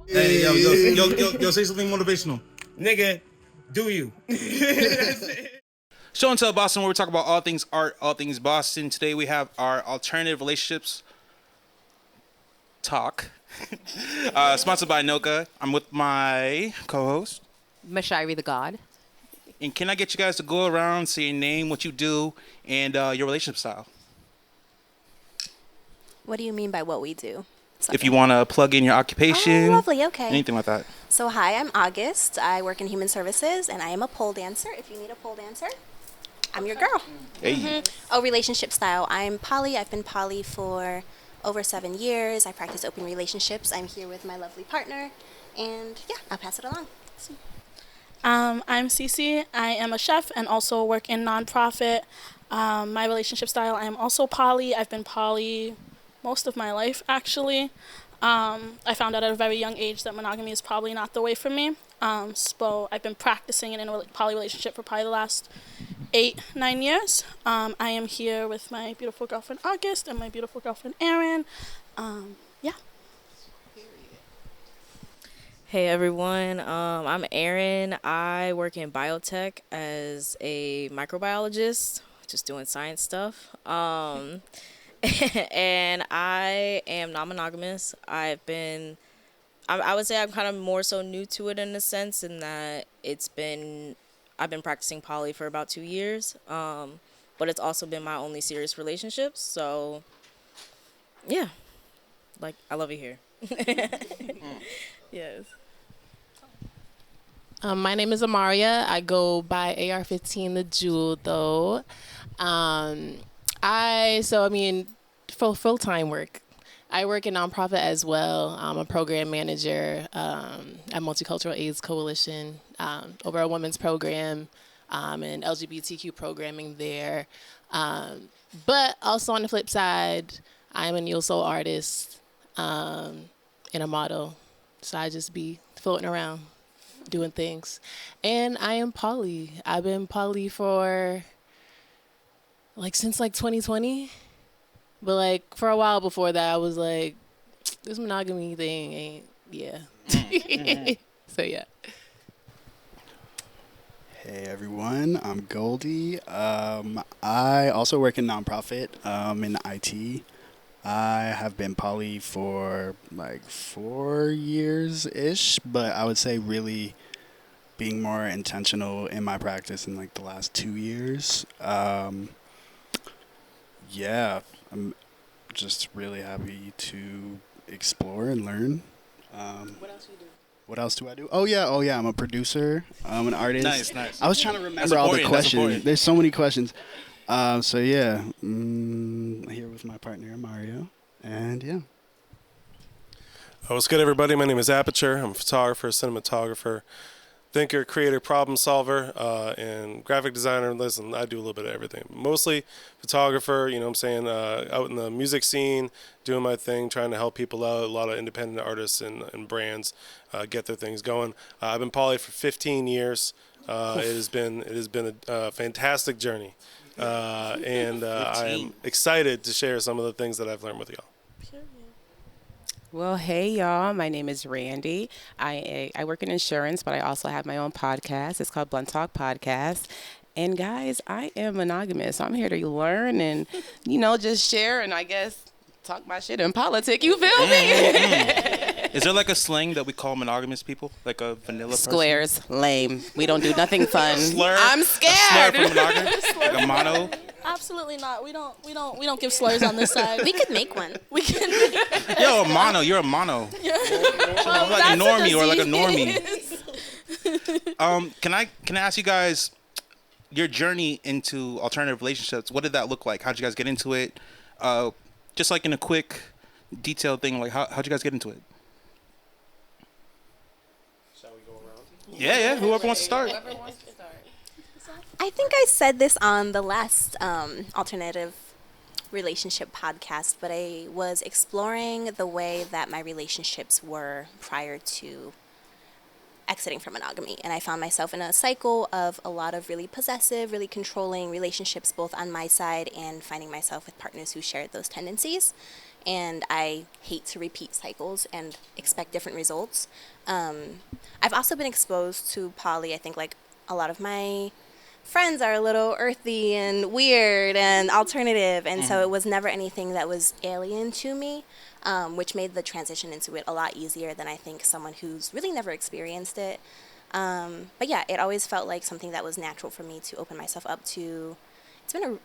Hey, yo, say something motivational. Nigga, do you? Show and Tell Boston, where we talk about all things art, all things Boston. Today we have our alternative relationships talk, sponsored by Noka. I'm with my co-host, Mashiri the God. and can I get you guys to go around, say your name, what you do, and your relationship style? What do you mean by what we do? If you want to plug in your occupation, Oh, lovely. Okay. anything like that. So, hi, I'm August. I work in human services, and I am a pole dancer. If you need a pole dancer, I'm your girl. Hey. Oh, relationship style. I'm poly. I've been poly for over 7 years. I practice open relationships. I'm here with my lovely partner, and yeah, I'll pass it along. I'm Cece. I am a chef and also work in nonprofit. My relationship style, I am also poly. I've been poly most of my life, actually. I found out at a very young age that monogamy is probably not the way for me. So I've been practicing it in a poly relationship for probably the last 8-9 years. I am here with my beautiful girlfriend August and my beautiful girlfriend Erin. Yeah. Hey everyone, I'm Erin. I work in biotech as a microbiologist, just doing science stuff. And I am non-monogamous. I would say I'm kind of more so new to it in a sense, in that I've been practicing poly for about 2 years, but it's also been my only serious relationship. So, yeah, like I love it here. Yes. My name is Amaria. I go by AR-15 the Jewel, though. For full-time work, I work in nonprofit as well. I'm a program manager at Multicultural AIDS Coalition over a women's program and LGBTQ programming there. But also on the flip side, I'm a neo soul artist and a model. So I just be floating around doing things. And I am poly. I've been poly for since 2020. But for a while before that, I was like, this monogamy thing ain't, yeah. So yeah. Hey everyone, I'm Goldie. I also work in nonprofit in IT. I have been poly for 4 years-ish, but I would say really being more intentional in my practice in the last 2 years. Yeah, I'm just really happy to explore and learn. What else do you do? What else do I do? Oh yeah, I'm a producer. I'm an artist. Nice. I was trying to remember all the questions. There's so many questions. So yeah, here with my partner Mario, and yeah. What's good, everybody? My name is Aperture. I'm a photographer, cinematographer, thinker, creator, problem solver, and graphic designer. Listen, I do a little bit of everything. Mostly photographer, you know what I'm saying, out in the music scene, doing my thing, trying to help people out, a lot of independent artists and brands get their things going. I've been poly for 15 years. It has been a fantastic journey. And I am excited to share some of the things that I've learned with y'all. Well, hey, y'all. My name is Randy. I work in insurance, but I also have my own podcast. It's called Blunt Talk Podcast. And, guys, I am monogamous. So I'm here to learn and, just share and, I guess, talk my shit in politics. You feel me? Is there a slang that we call monogamous people? Like a vanilla person? Squares. Lame. We don't do nothing fun. Slur? I'm scared. A slur for monogamous? Like a mono? Absolutely not. We don't give slurs on this side. We could make one. We can. Yo, a mono. You're a mono. Well, like a normie or like a disease. normie. Can I ask you guys your journey into alternative relationships? What did that look like? How'd you guys get into it? Just in a quick, detailed thing. How'd you guys get into it? Shall we go around? Yeah. Whoever wants to start. I think I said this on the last alternative relationship podcast, but I was exploring the way that my relationships were prior to exiting from monogamy. And I found myself in a cycle of a lot of really possessive, really controlling relationships, both on my side and finding myself with partners who shared those tendencies. and I hate to repeat cycles and expect different results. I've also been exposed to poly. I think like a lot of my friends are a little earthy and weird and alternative, and so it was never anything that was alien to me, which made the transition into it a lot easier than I think someone who's really never experienced it. But yeah, it always felt like something that was natural for me to open myself up to.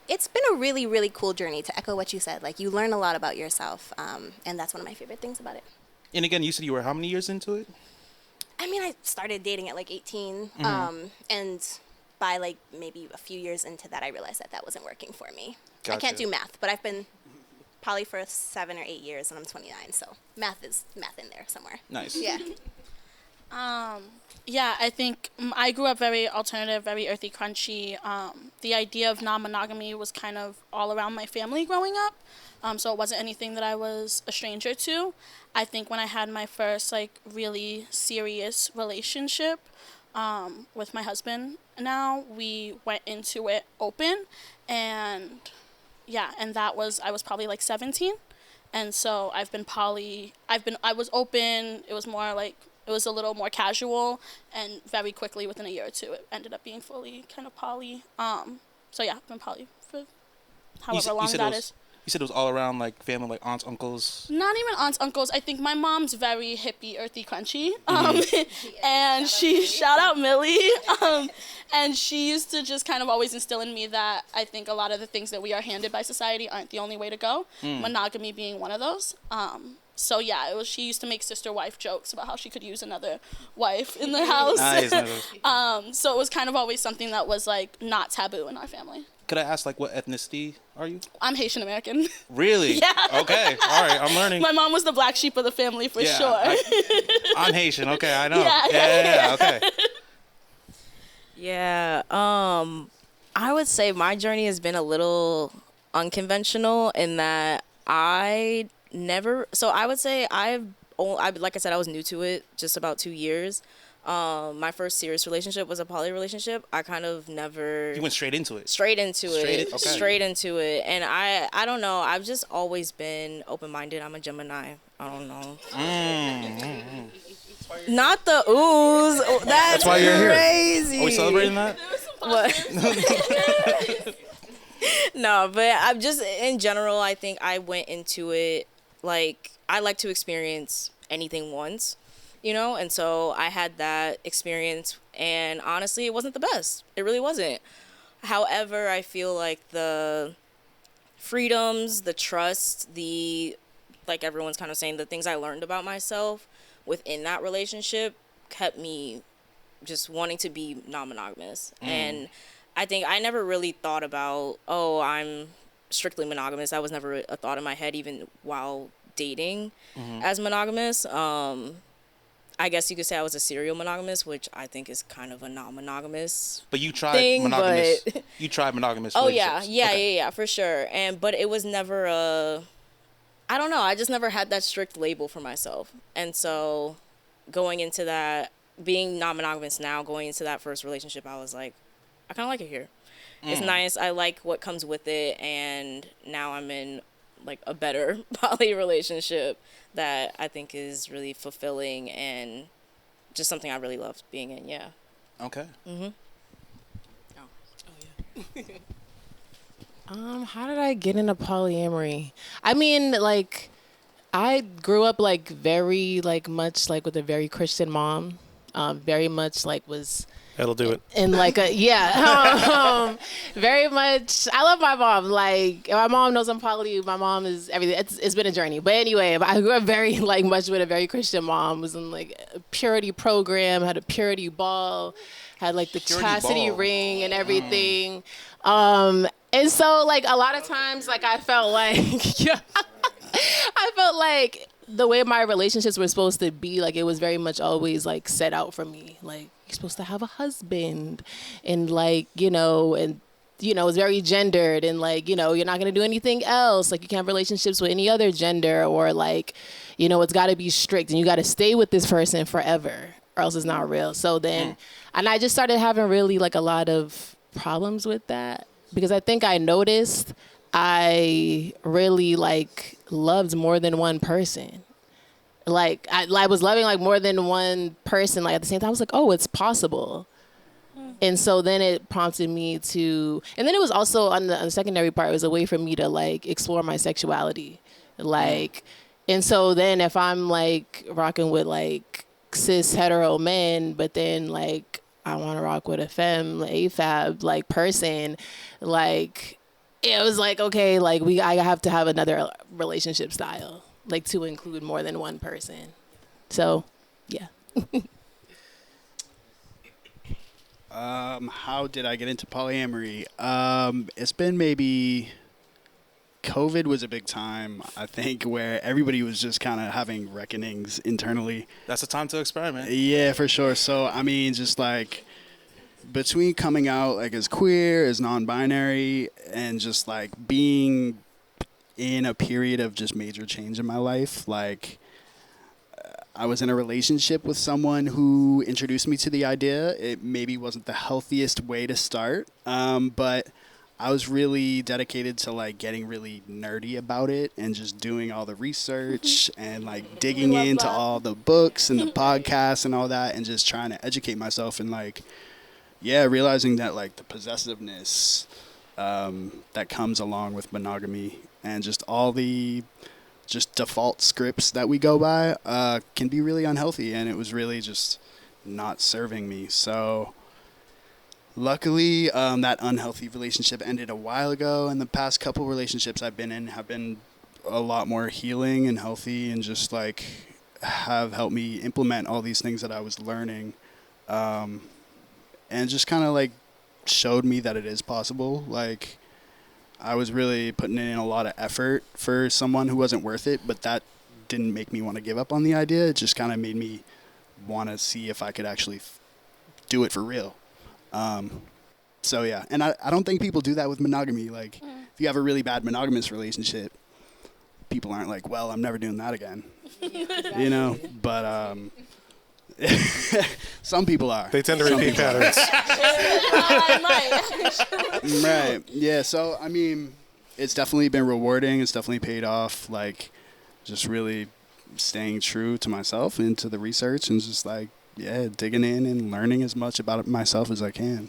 It's been a really, really cool journey, to echo what you said. Like, you learn a lot about yourself, and that's one of my favorite things about it. And again, you said you were how many years into it? I mean, I started dating at like 18, and by like maybe a few years into that, I realized that that wasn't working for me. Gotcha. I can't do math, but I've been poly for 7 or 8 years, and I'm 29, so math is math in there somewhere. Nice. Yeah. Yeah, I think I grew up very alternative, very earthy, crunchy. The idea of non-monogamy was kind of all around my family growing up, so it wasn't anything that I was a stranger to. I think when I had my first like really serious relationship with my husband now, we went into it open, and yeah, and I was probably like 17, and so I've been poly. I was open. It was more like, it was a little more casual, and very quickly within a year or two, it ended up being fully kind of poly. So yeah, I've been poly for however long that is. You said it was all around, like, family, like aunts, uncles? Not even aunts, uncles. I think my mom's very hippie, earthy, crunchy. And she, shout out Millie. And she used to just kind of always instill in me that I think a lot of the things that we are handed by society aren't the only way to go. Monogamy being one of those. So yeah, she used to make sister-wife jokes about how she could use another wife in the house. Nice. So it was kind of always something that was like not taboo in our family. Could I ask, like, what ethnicity are you? I'm Haitian American. Really? Yeah. Okay. All right. I'm learning. My mom was the black sheep of the family for sure. I'm Haitian. Okay. I know. Yeah. Okay. Yeah. I would say my journey has been a little unconventional in that I would say like I said, I was new to it just about 2 years. My first serious relationship was a poly relationship. I kind of never... You went straight into it? Straight into it. Okay. Straight into it. And I don't know. I've just always been open-minded. I'm a Gemini. I don't know. Not the ooze. That's why you're crazy. Here. Are we celebrating that? What? No, but I'm just, in general, I think I went into it like, I like to experience anything once. You know, and so I had that experience, and honestly, it wasn't the best. It really wasn't. However, I feel like the freedoms, the trust, like everyone's kind of saying, the things I learned about myself within that relationship kept me just wanting to be non-monogamous. And I think I never really thought about, oh, I'm strictly monogamous. That was never a thought in my head, even while dating as monogamous. I guess you could say I was a serial monogamous, which I think is kind of a non-monogamous. But you tried monogamous. But... You tried monogamous. Oh yeah, for sure. But it was never I don't know. I just never had that strict label for myself, and so going into that, being non-monogamous now, going into that first relationship, I was like, I kind of like it here. It's nice. I like what comes with it, and now I'm in like a better poly relationship that I think is really fulfilling and just something I really love being in. Yeah. Okay. How did I get into polyamory? I mean, like, I grew up like very like much like with a very Christian mom. Very much like was. That'll do it. And like very much. I love my mom. Like, my mom knows I'm poly. My mom is everything. It's been a journey. But anyway, I grew up very like much with a very Christian mom. Was in like a purity program. Had a purity ball. Had like the chastity ring and everything. And so like a lot of times like I felt like the way my relationships were supposed to be, like it was very much always like set out for me. Like, you're supposed to have a husband, and like, it's very gendered, and like, you're not going to do anything else. Like, you can't have relationships with any other gender, or like, it's got to be strict, and you got to stay with this person forever, or else it's not real. So then, and I just started having really like a lot of problems with that, because I think I noticed I really like loved more than one person. Like I was loving like more than one person. Like at the same time, I was like, oh, it's possible. And so then it prompted me to, and then it was also on the secondary part, it was a way for me to like explore my sexuality. Like, and so then if I'm like rocking with like cis hetero men, but then like I want to rock with a femme, AFAB like person, like it was like, okay, like I have to have another relationship style, like to include more than one person. So, yeah. How did I get into polyamory? It's been maybe COVID was a big time, I think, where everybody was just kind of having reckonings internally. That's a time to experiment. Yeah, for sure. So, I mean, just like between coming out like as queer, as non-binary, and just like being in a period of just major change in my life, like I was in a relationship with someone who introduced me to the idea. It maybe wasn't the healthiest way to start, but I was really dedicated to like getting really nerdy about it and just doing all the research and like digging into all the books and the podcasts and all that and just trying to educate myself and like, yeah, realizing that like the possessiveness that comes along with monogamy and just all the just default scripts that we go by can be really unhealthy, and it was really just not serving me. So luckily that unhealthy relationship ended a while ago, and the past couple relationships I've been in have been a lot more healing and healthy and just like have helped me implement all these things that I was learning, and just kind of like showed me that it is possible. Like I was really putting in a lot of effort for someone who wasn't worth it, but that didn't make me want to give up on the idea. It just kind of made me want to see if I could actually do it for real. So yeah, and I don't think people do that with monogamy. Like if you have a really bad monogamous relationship, people aren't like, well, I'm never doing that again. You know, but some people are. They tend to repeat patterns. Right. Yeah. So, I mean, it's definitely been rewarding. It's definitely paid off. Like, just really staying true to myself and to the research and just like, yeah, digging in and learning as much about it myself as I can.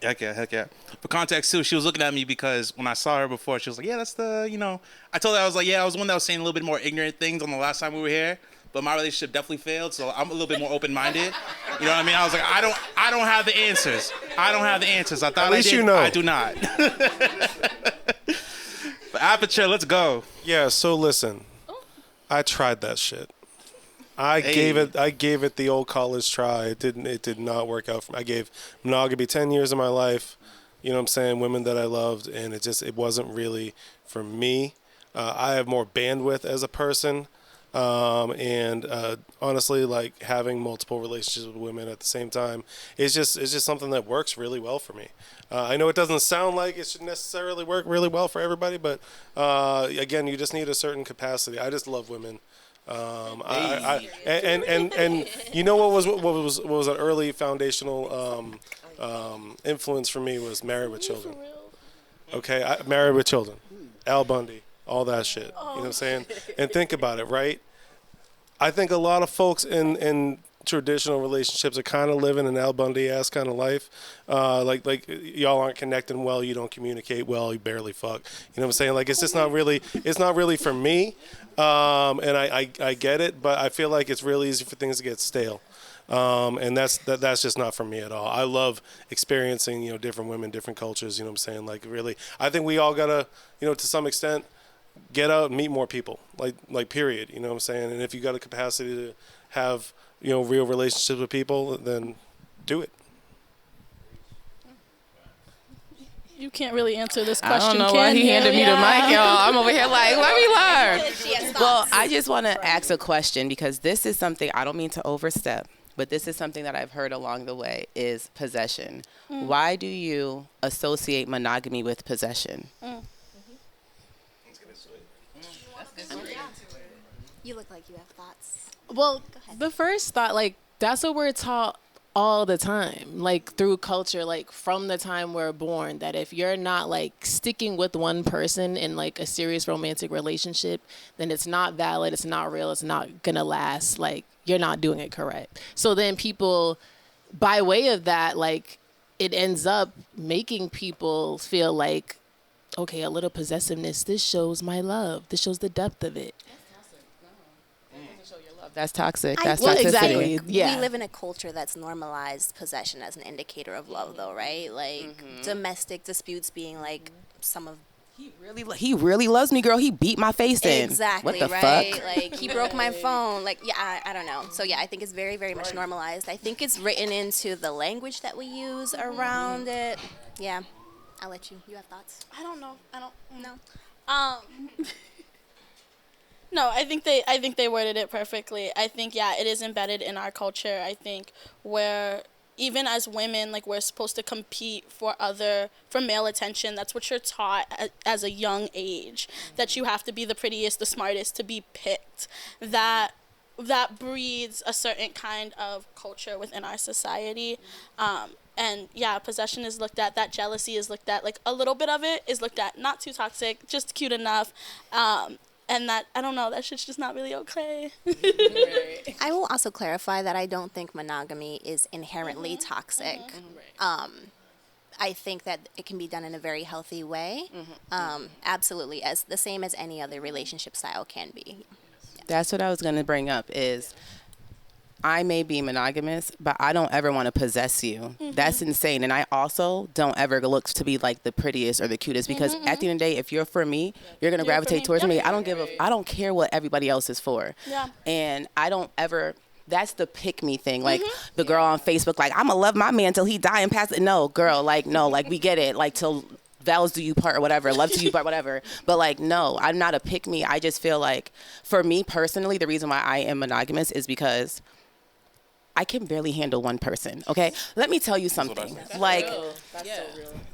Heck yeah. For context, too, she was looking at me because when I saw her before, she was like, yeah, that's the, you know. I told her, I was like, yeah, I was the one that was saying a little bit more ignorant things on the last time we were here. But my relationship definitely failed, so I'm a little bit more open-minded. You know what I mean? I was like, I don't have the answers. I thought At least I did. You know. I do not. But Aperture, let's go. Yeah, so listen. I tried that shit. I gave it the old college try. It did not work out for me. I gave monogamy 10 years of my life, you know what I'm saying, women that I loved, and it wasn't really for me. I have more bandwidth as a person. And honestly, like having multiple relationships with women at the same time, it's just something that works really well for me. I know it doesn't sound like it should necessarily work really well for everybody, but again, you just need a certain capacity. I just love women. And you know what was an early foundational influence for me was Married with Children. Okay, Married with Children, Al Bundy. All that shit, you know what I'm saying? And think about it, right? I think a lot of folks in traditional relationships are kind of living an Al Bundy-ass kind of life. Like y'all aren't connecting well, you don't communicate well, you barely fuck. You know what I'm saying? Like it's not really for me. And I get it, but I feel like it's really easy for things to get stale. And that's just not for me at all. I love experiencing, you know, different women, different cultures, you know what I'm saying? Like really, I think we all gotta, you know, to some extent, get out and meet more people, like period, you know what I'm saying? And if you got a capacity to have, you know, real relationships with people, then do it. You can't really answer this question. I don't know why he handed me the mic, y'all. I'm over here like, let me learn. Well, I just want to ask a question because this is something, I don't mean to overstep, but this is something that I've heard along the way is possession. Why do you associate monogamy with possession? You look like you have thoughts. Well, the first thought, like, that's what we're taught all the time, like through culture, like from the time we're born, that if you're not like sticking with one person in like a serious romantic relationship, then it's not valid, it's not real, it's not gonna last. Like, you're not doing it correct. So then people, by way of that, like, it ends up making people feel like, okay, a little possessiveness, this shows my love, this shows the depth of it. That's toxic. That's Well, toxicity. exactly. Yeah. We live in a culture that's normalized possession as an indicator of love, though, right? Like domestic disputes being like some of. He really loves me, girl. He beat my face in. Exactly, What the right? fuck? Like, he broke my phone. Like, yeah, I don't know. So, yeah, I think it's very, very much normalized. I think it's written into the language that we use around it. Yeah. I'll let you. You have thoughts? I don't know. No. No, I think they worded it perfectly. I think, yeah, it is embedded in our culture. I think where even as women, like, we're supposed to compete for male attention. That's what you're taught as a young age, that you have to be the prettiest, the smartest to be picked. That breeds a certain kind of culture within our society. And yeah, possession is looked at, that jealousy is looked at, like a little bit of it is looked at, not too toxic, just cute enough. And that, I don't know, that shit's just not really okay. I will also clarify that I don't think monogamy is inherently toxic. I think that it can be done in a very healthy way. Absolutely, as the same as any other relationship style can be. That's what I was going to bring up is I may be monogamous, but I don't ever want to possess you. That's insane. And I also don't ever look to be like the prettiest or the cutest because at the end of the day, if you're for me, you're going to gravitate towards me. I don't care what everybody else is for. Yeah. And I don't ever, that's the pick me thing. Like the girl on Facebook, like, I'm going to love my man till he die and pass it. No, girl, like, no, like we get it. Like till vows do you part or whatever, love do you part, whatever. But like, no, I'm not a pick me. I just feel like for me personally, the reason why I am monogamous is because I can barely handle one person. Okay, let me tell you something. Like,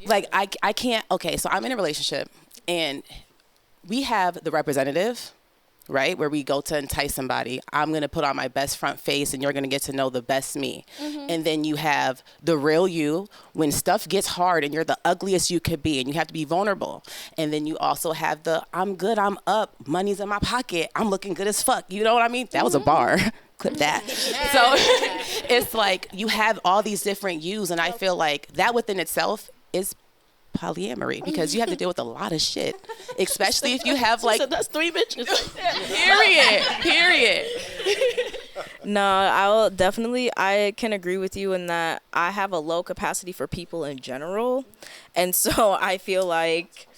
like I can't. Okay, so I'm in a relationship, and we have the representative, right, where we go to entice somebody. I'm gonna put on my best front face, and you're gonna get to know the best me. And then you have the real you when stuff gets hard, and you're the ugliest you could be, and you have to be vulnerable. And then you also have the I'm good, I'm up, money's in my pocket, I'm looking good as fuck. You know what I mean? That was a bar. Clip that. So it's like you have all these different yous, and I feel like that within itself is polyamory because you have to deal with a lot of shit, especially if you have like. So that's 3 bitches. Period. No, I can agree with you in that I have a low capacity for people in general. And so I feel like,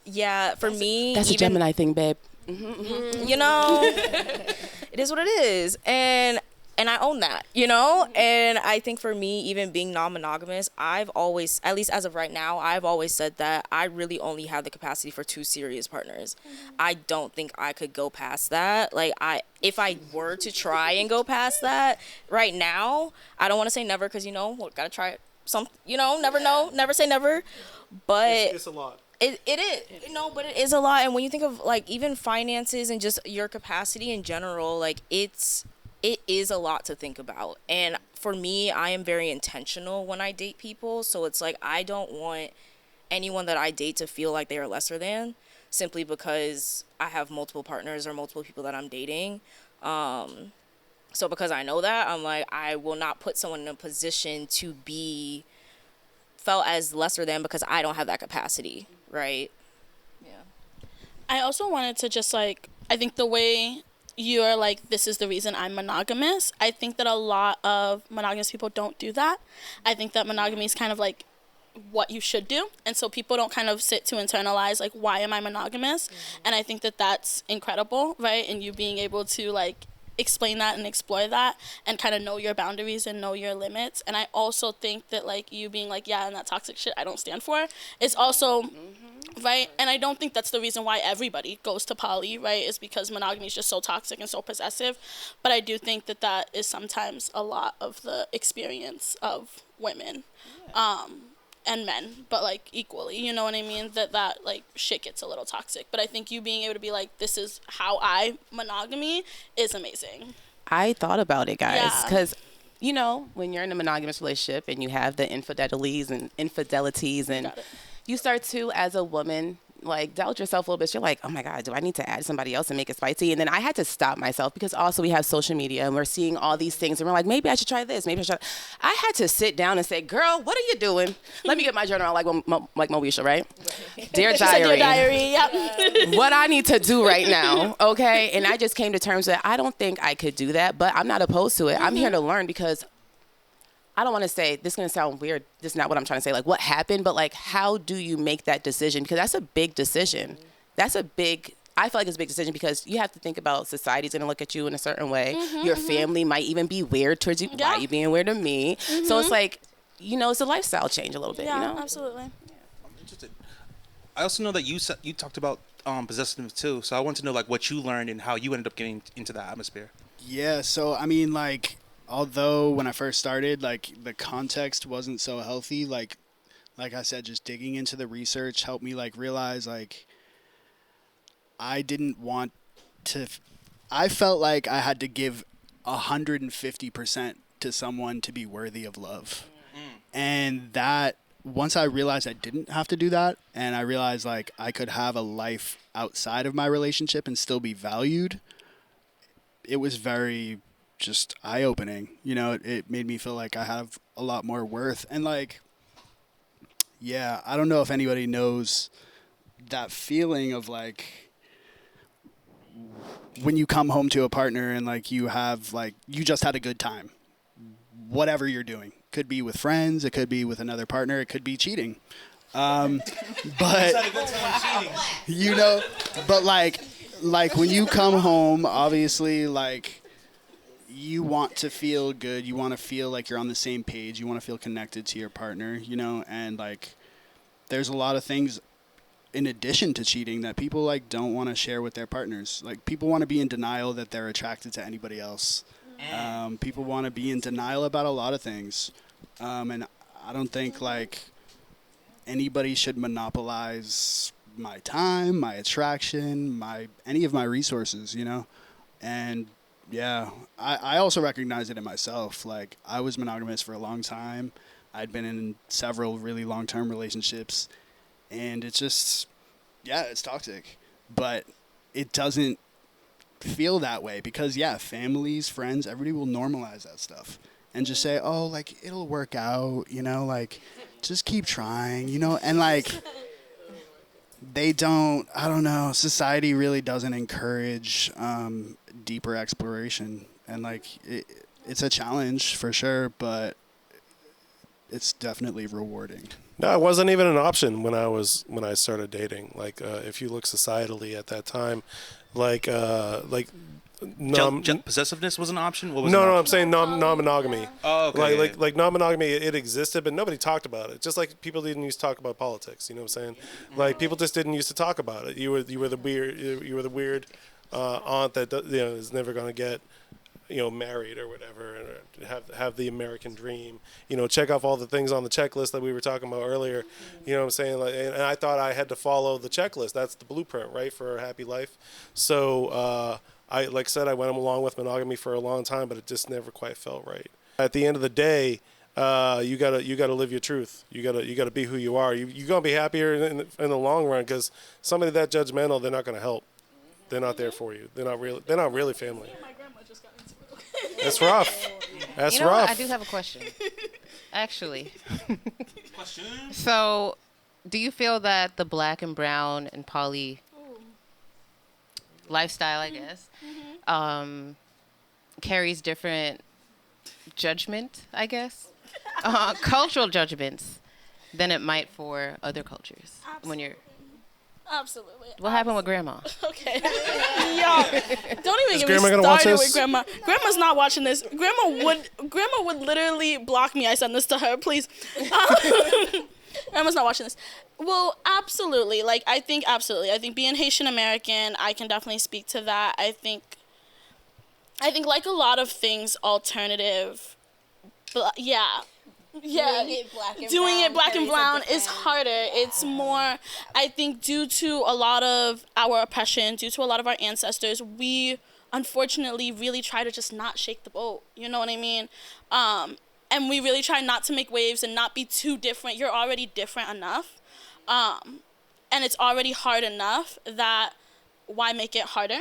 yeah, for me. That's a Gemini thing, babe. You know, it is what it is. And I own that, you know? And I think for me, even being non-monogamous, I've always, at least as of right now, I've always said that I really only have the capacity for 2 serious partners. I don't think I could go past that. Like, if I were to try and go past that right now, I don't want to say never because, you know, gotta try it. Never know, never say never. But It's a lot. It is, you know, but it is a lot. And when you think of, like, even finances and just your capacity in general, like, it is a lot to think about. And for me, I am very intentional when I date people. So it's like I don't want anyone that I date to feel like they are lesser than simply because I have multiple partners or multiple people that I'm dating. So because I know that, I'm like, I will not put someone in a position to be felt as lesser than because I don't have that capacity. Right. Yeah. I also wanted to just, like, I think the way you're like, this is the reason I'm monogamous, I think that a lot of monogamous people don't do that. I think that monogamy is kind of like what you should do. And so people don't kind of sit to internalize, like, why am I monogamous? And I think that that's incredible, right? And you being able to, like, explain that and explore that and kind of know your boundaries and know your limits. And I also think that, like, you being like, yeah, and that toxic shit I don't stand for is also right. And I don't think that's the reason why everybody goes to poly, right, is because monogamy is just so toxic and so possessive. But I do think that that is sometimes a lot of the experience of women and men, but, like, equally, you know what I mean? That like, shit gets a little toxic. But I think you being able to be like, this is how I monogamy is amazing. I thought about it, guys, because you know, when you're in a monogamous relationship and you have the infidelities and you start to, as a woman, like doubt yourself a little bit. You're like, oh my God, do I need to add somebody else and make it spicy? And then I had to stop myself because also we have social media and we're seeing all these things and we're like, maybe I should try this. Maybe I should. I had to sit down and say, girl, what are you doing? Let me get my journal out like Moesha, right? Dear diary. Dear diary, yep. What I need to do right now, okay? And I just came to terms that I don't think I could do that, but I'm not opposed to it. I'm here to learn because I don't want to say, this is going to sound weird. This is not what I'm trying to say. Like, what happened? But, like, how do you make that decision? Because that's a big decision. I feel like it's a big decision because you have to think about society's going to look at you in a certain way. Your family might even be weird towards you. Yeah. Why are you being weird to me? So it's like, you know, it's a lifestyle change a little bit, Yeah, you know? absolutely. I'm interested. I also know that you talked about possessiveness too. So I want to know like what you learned and how you ended up getting into that atmosphere. Yeah, so I mean, like, although when I first started, like, the context wasn't so healthy, like I said, just digging into the research helped me, like, realize, like, I didn't want to, I felt like I had to give 150% to someone to be worthy of love. And that, once I realized I didn't have to do that, and I realized, like, I could have a life outside of my relationship and still be valued, it was very just eye-opening. You know, it made me feel like I have a lot more worth. And, like, yeah, I don't know if anybody knows that feeling of, like, when you come home to a partner and, like, you have, like, you just had a good time. Whatever you're doing. Could be with friends, it could be with another partner, it could be cheating. But, you know, but, like when you come home, obviously, like, you want to feel good. You want to feel like you're on the same page. You want to feel connected to your partner, you know, and, like, there's a lot of things in addition to cheating that people, like, don't want to share with their partners. Like, people want to be in denial that they're attracted to anybody else. People want to be in denial about a lot of things. And I don't think, like, anybody should monopolize my time, my attraction, any of my resources, you know? And yeah, I also recognize it in myself. Like, I was monogamous for a long time. I'd been in several really long-term relationships, and it's just, yeah, it's toxic. But it doesn't feel that way because, yeah, families, friends, everybody will normalize that stuff and just say, oh, like, it'll work out, you know, like, just keep trying, you know? And, like, they don't, I don't know, society really doesn't encourage deeper exploration. And, like, it's a challenge for sure, but it's definitely rewarding. No, it wasn't even an option when I started dating. Like, if you look societally at that time, Possessiveness was an option? What was no, an I'm saying non-monogamy. Oh, okay. Like non-monogamy, it existed, but nobody talked about it. Just like people didn't used to talk about politics. You know what I'm saying? Like, people just didn't used to talk about it. You were the weird aunt that, you know, is never going to get, you know, married or whatever, and have the American dream. You know, check off all the things on the checklist that we were talking about earlier. You know what I'm saying? Like, and I thought I had to follow the checklist. That's the blueprint, right, for a happy life. So like I said, I went along with monogamy for a long time, but it just never quite felt right. At the end of the day, you gotta live your truth. You gotta be who you are. You're gonna be happier in the long run, because somebody that judgmental, they're not gonna help. They're not there for you. They're not really family. That's rough. That's you know rough. What? I do have a question. Actually. So, do you feel that the black and brown and poly lifestyle, I guess, carries different judgment, I guess, cultural judgments than it might for other cultures? Absolutely. When you're Absolutely. What happened with grandma? Okay. Yo, don't even get Grandma me gonna watch started this? with grandma. Grandma's not watching this. Grandma would literally block me. I send this to her, please. Grandma's not watching this. Well, absolutely. Like, I think absolutely. I think being Haitian American, I can definitely speak to that. I think like a lot of things, alternative, yeah. Doing it black and brown is harder. It's more, I think, due to a lot of our oppression, due to a lot of our ancestors, we unfortunately really try to just not shake the boat. You know what I mean? And we really try not to make waves and not be too different. You're already different enough. And it's already hard enough that why make it harder?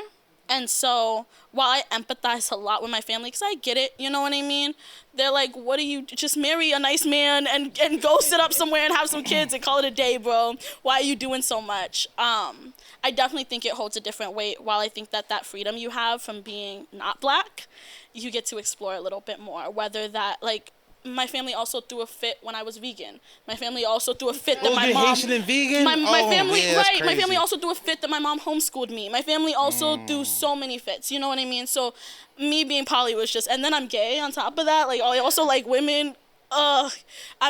And so while I empathize a lot with my family, because I get it, you know what I mean? They're like, what do you, just marry a nice man and go sit up somewhere and have some kids and call it a day, bro. Why are you doing so much? I definitely think it holds a different weight. While I think that freedom you have from being not black, you get to explore a little bit more. Whether that, like, my family also threw a fit when I was vegan. My family also threw a fit that my mom. Haitian and vegan? My family, yeah, right? My crazy. family also threw a fit that my mom homeschooled me. My family also threw so many fits. You know what I mean? So, me being poly was just, and then I'm gay on top of that. Like, I also like women. I'm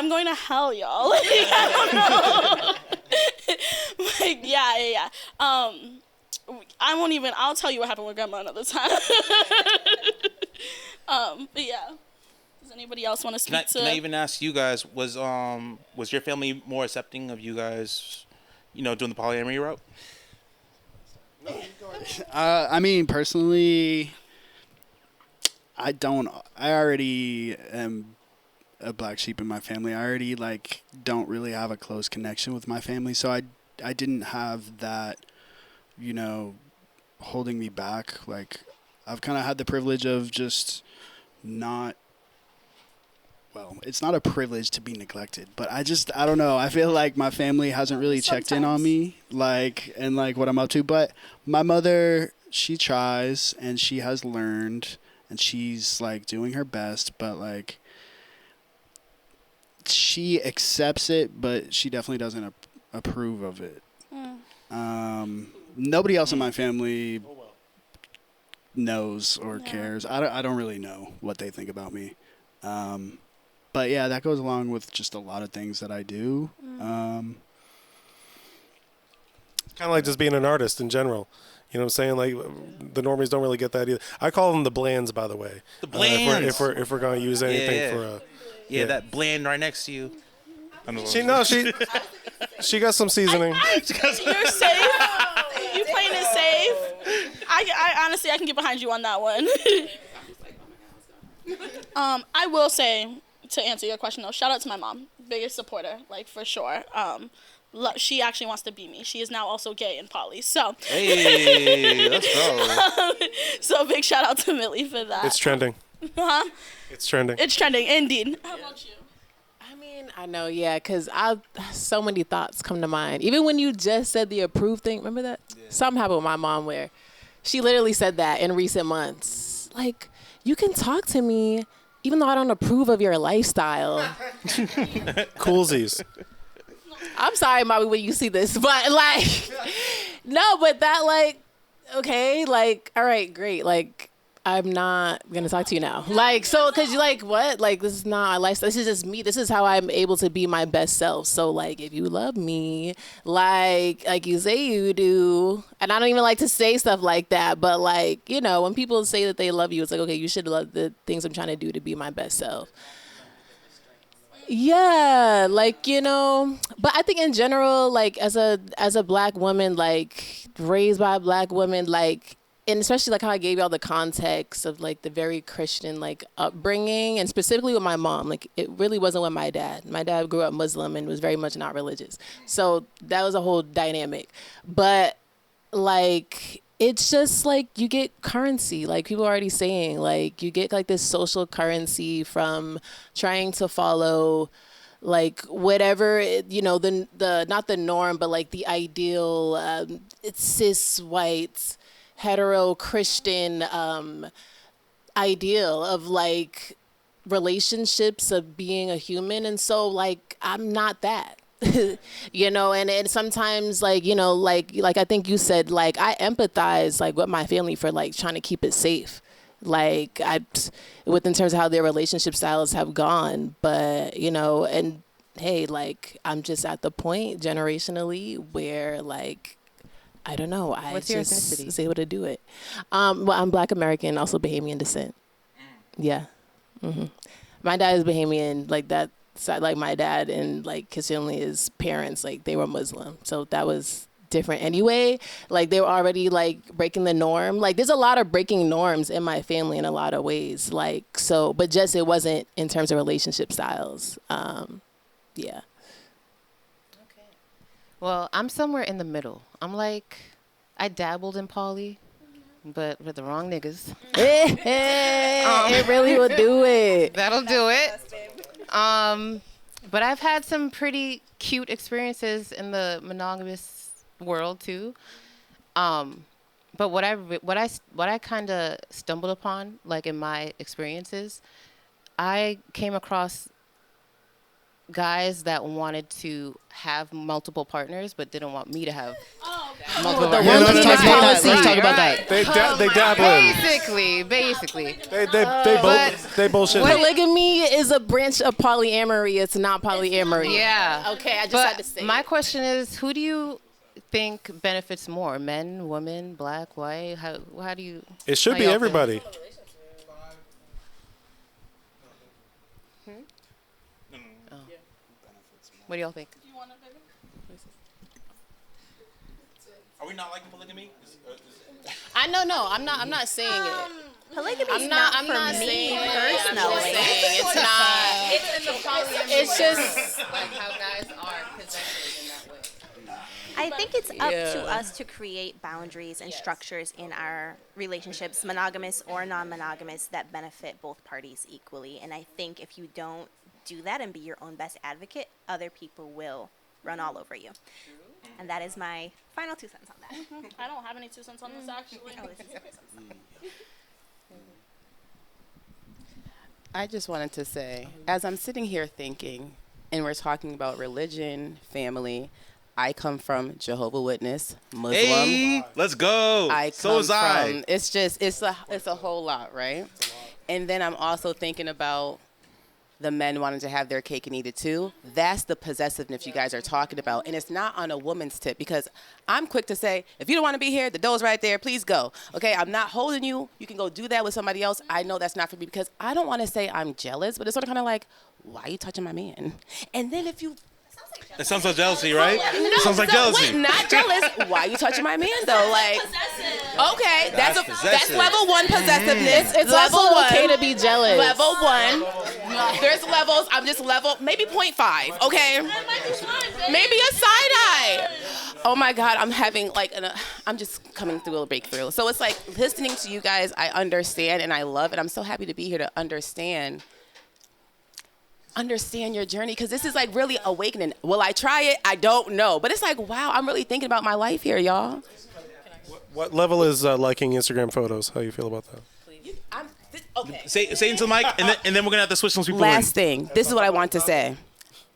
going to hell, y'all. Like, I don't know. Like, yeah. I won't even. I'll tell you what happened with grandma another time. But yeah. Does anybody else want to speak to? Can I even ask you guys, was your family more accepting of you guys, doing the polyamory route? I mean, personally, I already am a black sheep in my family. I already don't really have a close connection with my family, so I didn't have that, holding me back. Like, I've kind of had the privilege of just not. Well, it's not a privilege to be neglected, but I don't know. I feel like my family hasn't really checked in on me, and what I'm up to. But my mother, she tries and she has learned and she's doing her best, but she accepts it, but she definitely doesn't approve of it. Nobody else in my family knows or cares. I don't really know what they think about me. But yeah, that goes along with just a lot of things that I do. Kind of like just being an artist in general. You know what I'm saying? Like, the normies don't really get that either. I call them the blands, by the way. The blands. If we're going to use anything for yeah, that bland right next to you. She got some seasoning. You're safe. You playing it safe. I honestly, I can get behind you on that one. I will say, to answer your question though, shout out to my mom, biggest supporter, for sure. She actually wants to be me. She is now also gay and poly, so. Hey, let's go. So big shout out to Millie for that. It's trending. Huh? It's trending. It's trending, indeed. How about you? I mean, I know, yeah, because so many thoughts come to mind. Even when you just said the approved thing, remember that? Yeah. Something happened with my mom where she literally said that in recent months. Like, you can talk to me even though I don't approve of your lifestyle. Coolsies. I'm sorry, Mommy, when you see this, but no, but that okay, all right, great. I'm not going to talk to you now. So, cause you what? This is not my lifestyle. This is just me. This is how I'm able to be my best self. So if you love me, like you say you do, and I don't even like to say stuff like that, but when people say that they love you, it's okay, you should love the things I'm trying to do to be my best self. Yeah, but I think in general, as a black woman, raised by a black woman, and especially how I gave y'all the context of the very Christian upbringing, and specifically with my mom, it really wasn't with my dad. My dad grew up Muslim and was very much not religious, so that was a whole dynamic. But it's just you get currency, people are already saying, you get this social currency from trying to follow whatever the not the norm, but the ideal it's cis white hetero Christian ideal of relationships, of being a human. And so I'm not that. And sometimes I think you said I empathize with my family for trying to keep it safe, in terms of how their relationship styles have gone. But and hey, I'm just at the point generationally where I don't know. What's your ethnicity? Was able to do it. Well, I'm Black American, also Bahamian descent. Yeah. Mm-hmm. My dad is Bahamian, that side, my dad and his family, his parents, they were Muslim. So that was different anyway. Like they were already like breaking the norm. Like there's a lot of breaking norms in my family in a lot of ways. Like so, but just it wasn't in terms of relationship styles. Yeah. Okay. Well, I'm somewhere in the middle. I'm like, I dabbled in poly, but with the wrong niggas. It really will do it. That'll do it. But I've had some pretty cute experiences in the monogamous world too. But what I kind of stumbled upon, like in my experiences, I came across guys that wanted to have multiple partners but didn't want me to have multiple partners. Let's talk about that. They dabble in. Basically. They bullshit. Polygamy is a branch of polyamory. It's not polyamory. Yeah. Okay, I just But had to say. my question is, who do you think benefits more? Men, women, black, white? How do you? It should how be y'all everybody. What do y'all think? Are we not liking polygamy? I know. No, I'm not saying it. Polygamy is I'm not not for saying me it. personally. It's not. It's in the polyamory. It's just like how guys are possessive in that way. I think it's up to us to create boundaries and structures in our relationships, monogamous or non-monogamous, that benefit both parties equally. And I think if you don't do that and be your own best advocate, other people will run all over you. And that is my final 2 cents on that. I don't have any 2 cents on this actually. Oh, this is your 2 cents. I just wanted to say, as I'm sitting here thinking, and we're talking about religion, family, I come from Jehovah's Witness, Muslim. Hey, let's go. So is I. It's just it's a whole lot, right? And then I'm also thinking about the men wanting to have their cake and eat it too. That's the possessiveness you guys are talking about. And it's not on a woman's tip, because I'm quick to say, if you don't want to be here, the door's right there, please go. Okay, I'm not holding you. You can go do that with somebody else. I know that's not for me, because I don't want to say I'm jealous, but it's sort of kind of like, why are you touching my man? And then if you... It sounds like jealousy, right? It sounds like jealousy. Wait, not jealous. Why are you touching my man though? Like, okay, that's level 1 possessiveness. it's level also 1. okay to be jealous. Level 1. There's levels. I'm just maybe 0.5. Okay, maybe a side eye. Oh my God, I'm having I'm just coming through a breakthrough. So it's like listening to you guys. I understand and I love it. I'm so happy to be here to understand your journey, because this is like really awakening. Will I try it? I don't know, but it's like, wow, I'm really thinking about my life here, y'all. What level is liking Instagram photos? How you feel about that? Okay. Say into the mic, and then we're gonna have to switch some people Last in. thing, this is what I want to say.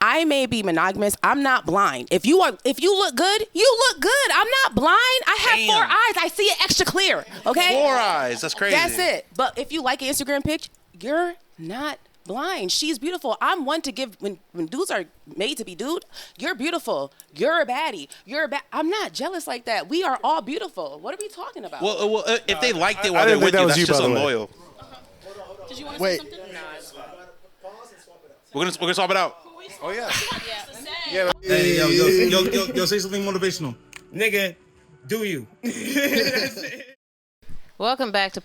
I may be monogamous. I'm not blind. If you look good, you look good. I'm not blind. I have 4 eyes. I see it extra clear. Okay. 4 eyes. That's crazy. That's it. But if you like an Instagram picture, you're not blind. She's beautiful. I'm one to give when dudes are made to be dude. You're beautiful. You're a baddie. I'm not jealous like that. We are all beautiful. What are we talking about? Well, if they liked it while they're with you, that's just unloyal. Did you want to say something? We're gonna swap it out. Oh yeah. Yeah. Hey, yo, say something motivational. Nigga, do you? Welcome back to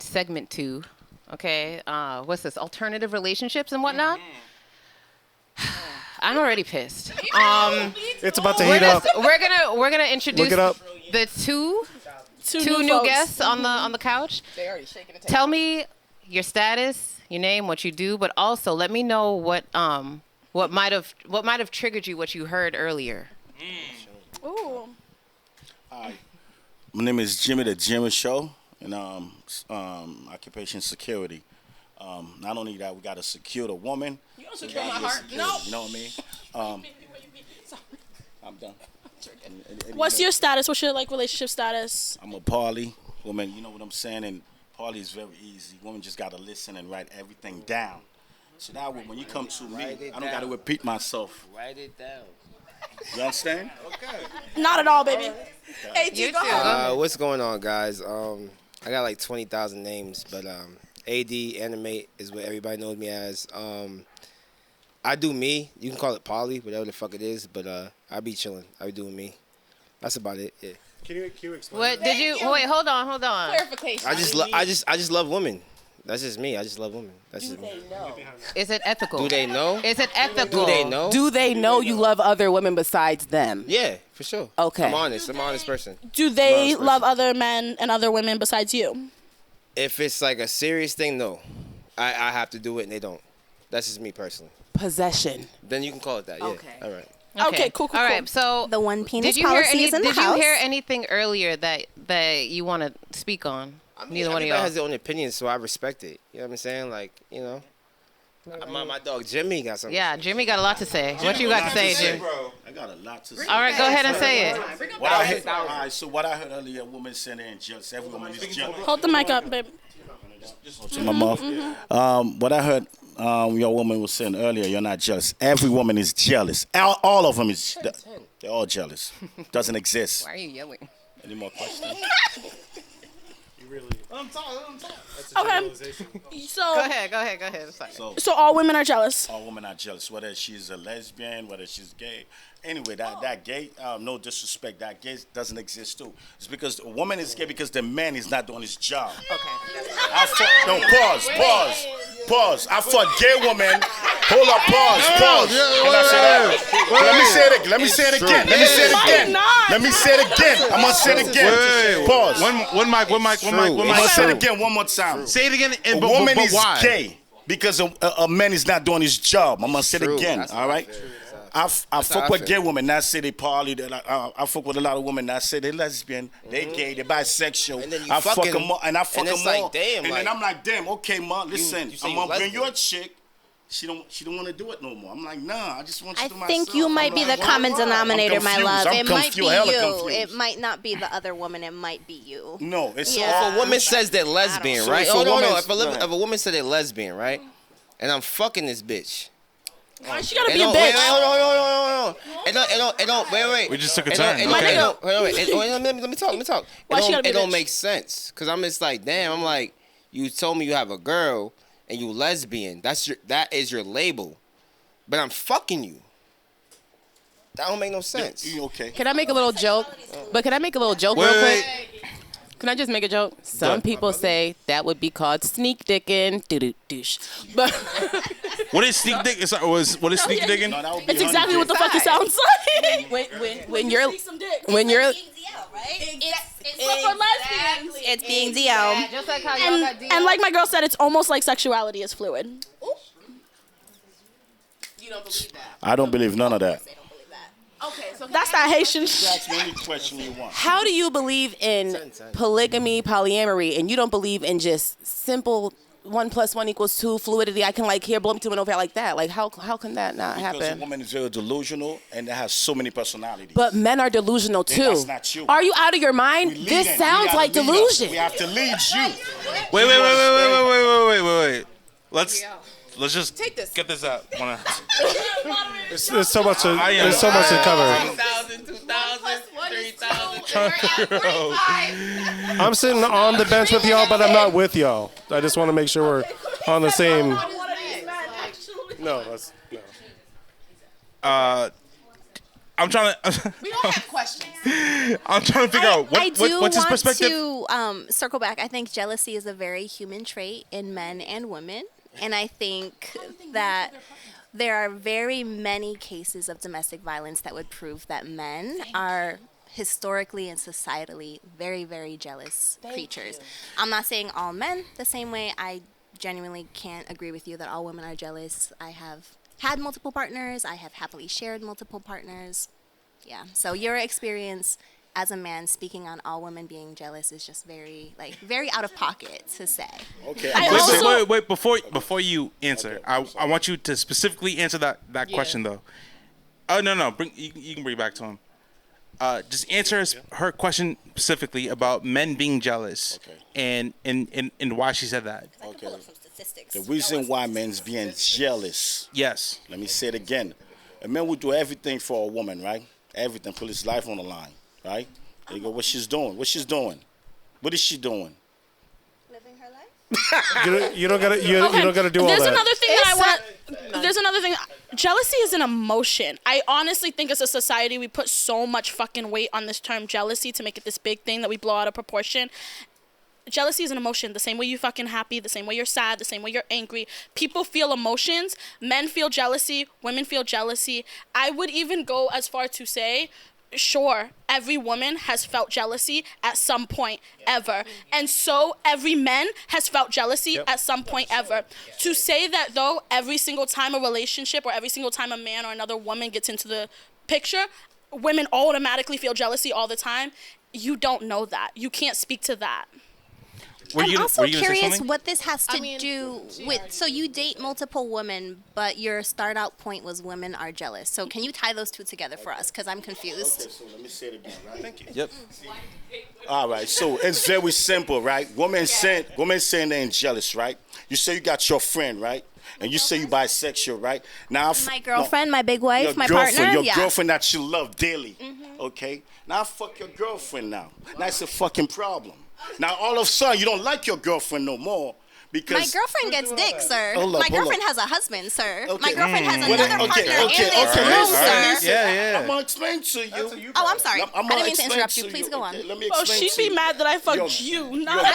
segment 2. Okay, what's this? Alternative relationships and whatnot. I'm already pissed. It's about to heat up. We're gonna introduce the two new guests on the couch. They already shaking the table. Tell me your status, your name, what you do, but also let me know what might have triggered you, what you heard earlier. Ooh. Hi, my name is Jimmy, the Jimmy Show, and occupation security. Not only that, we got to secure the woman. You don't secure my heart. No. You know what I mean? I'm done. What's your status? What's your relationship status? I'm a poly woman. You know what I'm saying? And poly is very easy. Women just got to listen and write everything down. So now when you come to me, I don't got to repeat myself. Write it down. You understand? Okay. Not at all, baby. Hey, G, go ahead. What's going on, guys? I got like 20,000 names, but AD Animate is what everybody knows me as. I do me. You can call it poly, whatever the fuck it is, but I be chilling. I be doing me. That's about it. Yeah. Can you explain? What did you? Wait, hold on. Clarification. I just love women. That's just me. I just love women. That's just me. Is it ethical? Do they know? Is it ethical? Do they know? Do they know you love other women besides them? Yeah, for sure. Okay. I'm honest. I'm an honest person. Do they love other men and other women besides you? If it's like a serious thing, no. I have to do it and they don't. That's just me personally. Possession. Then you can call it that. Yeah. Okay. All right. Okay, cool. All right, so The one penis did you hear policy is in the Did house. you hear anything earlier that you want to speak on? Neither one of Everybody y'all. has their own opinion, so I respect it. You know what I'm saying? Like, you know. My dog Jimmy got something. Yeah, Jimmy got a lot to say. What you got to say, Jimmy? I got a lot to say. All right, go ahead and say it. What I heard, all right, so what I heard earlier, women saying they're jealous. Every woman is jealous. Hold the mic up, babe. To my mouth. What I heard your woman was saying earlier, you're not jealous. Every woman is jealous. All of them is. They're all jealous. Doesn't exist. Why are you yelling? Any more questions? I'm talking. That's a Okay. generalization. So Go ahead. Sorry. So all women are jealous. All women are jealous, whether she's a lesbian, whether she's gay. Anyway, that gay, no disrespect, that gay doesn't exist too. It's because a woman is gay because the man is not doing his job. Pause. I fought gay woman. Hold up, pause. Let me say it again. I'm gonna say it again. Pause. One mic. I'm gonna say it again one more time. Say it again. A woman is gay because a man is not doing his job. I'm gonna say it again. All right. I fuck with gay women. Not say they poly. I fuck with a lot of women. Not say they lesbian. They gay. They bisexual. And then you I fuck fucking- them and I fuck and them it's like, all. damn, And like- then I'm like, damn. Okay, ma. Listen, you say I'm gonna bring lesbian. you a chick. She don't want to do it no more. I'm like, nah. I just want you I to myself. think you might be the common denominator, my love. I'm It might be hella you. confused. It might not be the other woman. It might be you. No, it's Yeah. If a woman says they're lesbian, So right? if a Oh, no. woman's- If a woman said they're lesbian, right? And I'm fucking this bitch. Why she gotta And be a don't- bitch? Wait, hold on. And don't, wait. We just took a And turn. don't- My and nigga. don't- wait, let me talk. Why she gotta be It a don't bitch? make sense. Because I'm just like, damn, I'm like, you told me you have a girl and you lesbian. That is your label. But I'm fucking you. That don't make no sense. You okay? Can I make a little joke? But can I make a little joke real quick? Can I just make a joke? Some people say that would be called sneak dicking. Doo-doo-douche. But What is sneak dick? What is sneak digging? No, that would be It's exactly what the fuck it Side. sounds like. when you're when you're It's for lesbians. It's being DL. Just like how y'all got And like my girl said, it's almost like sexuality is fluid. you don't believe that. I don't believe none of that. Okay, so That's that Haitian shit. That's the only question you want. how do you believe in polygamy, polyamory, and you don't believe in just simple 1 + 1 = 2 fluidity? I can like here blow me to an over like that. Like how can that not Because a happen? woman is very delusional and they have so many personalities. But men are delusional too. that's not you. Are you out of your mind? We lead This them. We sounds gotta like lead us. delusion. We have to lead you. Wait. Let's just Take this. get this out. There's so much to cover. 2,000, 3,000. I'm sitting on the bench with y'all, but I'm not with y'all. I just want to make sure we're on the same. No, that's no. I'm trying to. We don't have questions. I'm trying to figure out I do what's his want perspective. to circle back. I think jealousy is a very human trait in men and women. And I think that there are very many cases of domestic violence that would prove that men are historically and societally very, very jealous creatures. I'm not saying all men the same way. I genuinely can't agree with you that all women are jealous. I have had multiple partners. I have happily shared multiple partners. Yeah. So your experience as a man speaking on all women being jealous is just very out of pocket to say. Okay. Wait. Before you answer, I want you to specifically answer that question though. Oh no. You can bring it back to him. Just answer her question specifically about men being jealous, and why she said that. Okay. The reason why men's being jealous. Yes. Let me say it again. A man would do everything for a woman, right? Everything, put his life on the line, right? There you go. What she's doing? What is she doing? Living her life? You don't gotta do all There's that. another thing that I want. There's another thing. Jealousy is an emotion. I honestly think as a society we put so much fucking weight on this term jealousy to make it this big thing that we blow out of proportion. Jealousy is an emotion. The same way you fucking happy, the same way you're sad, the same way you're angry. People feel emotions. Men feel jealousy. Women feel jealousy. I would even go as far to say, sure, every woman has felt jealousy at some point ever. And so every man has felt jealousy at some point ever. To say that, though, every single time a relationship or every single time a man or another woman gets into the picture, women automatically feel jealousy all the time, you don't know that. You can't speak to that. I'm also curious what this has to do with, so you date multiple women, but your start out point was women are jealous. So can you tie those two together for us? Because I'm confused. Okay, so let me say it again, right? Thank you. Yep. All right, so it's very simple, right? Women saying they're jealous, right? You say you got your friend, right? And you say you bisexual, right? Now, my girlfriend, my big wife, my partner, your girlfriend that you love daily, okay? Now fuck your girlfriend now. That's a fucking problem. Now all of a sudden you don't like your girlfriend no more because my girlfriend gets dick, sir. My girlfriend has a husband, sir. Okay. My girlfriend has another partner in this room, sir. Yeah. I'm gonna explain to you. Oh, I'm sorry. I didn't mean to interrupt you. Please go on. Okay, let me Oh, explain she'd to be you. mad that I fucked you. Not I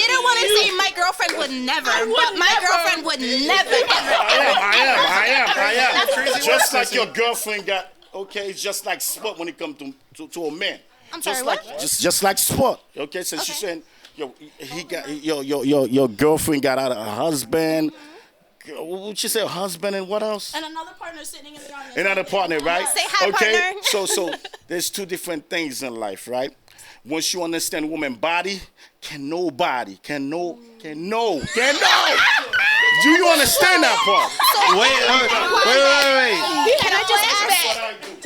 didn't want to say my girlfriend would never, but my girlfriend would never, ever. I am. Just like your girlfriend got. Okay, it's just like sport when it comes to a man. I'm sorry, what? what? Just like sport. Okay, so she's saying, your girlfriend got out of her husband. What would you say, husband and what else? And another partner sitting in the audience. Another partner, right? Say hi, partner. So there's two different things in life, right? Once you understand woman body, can know. Do you understand that part? Wait. Can I just ask?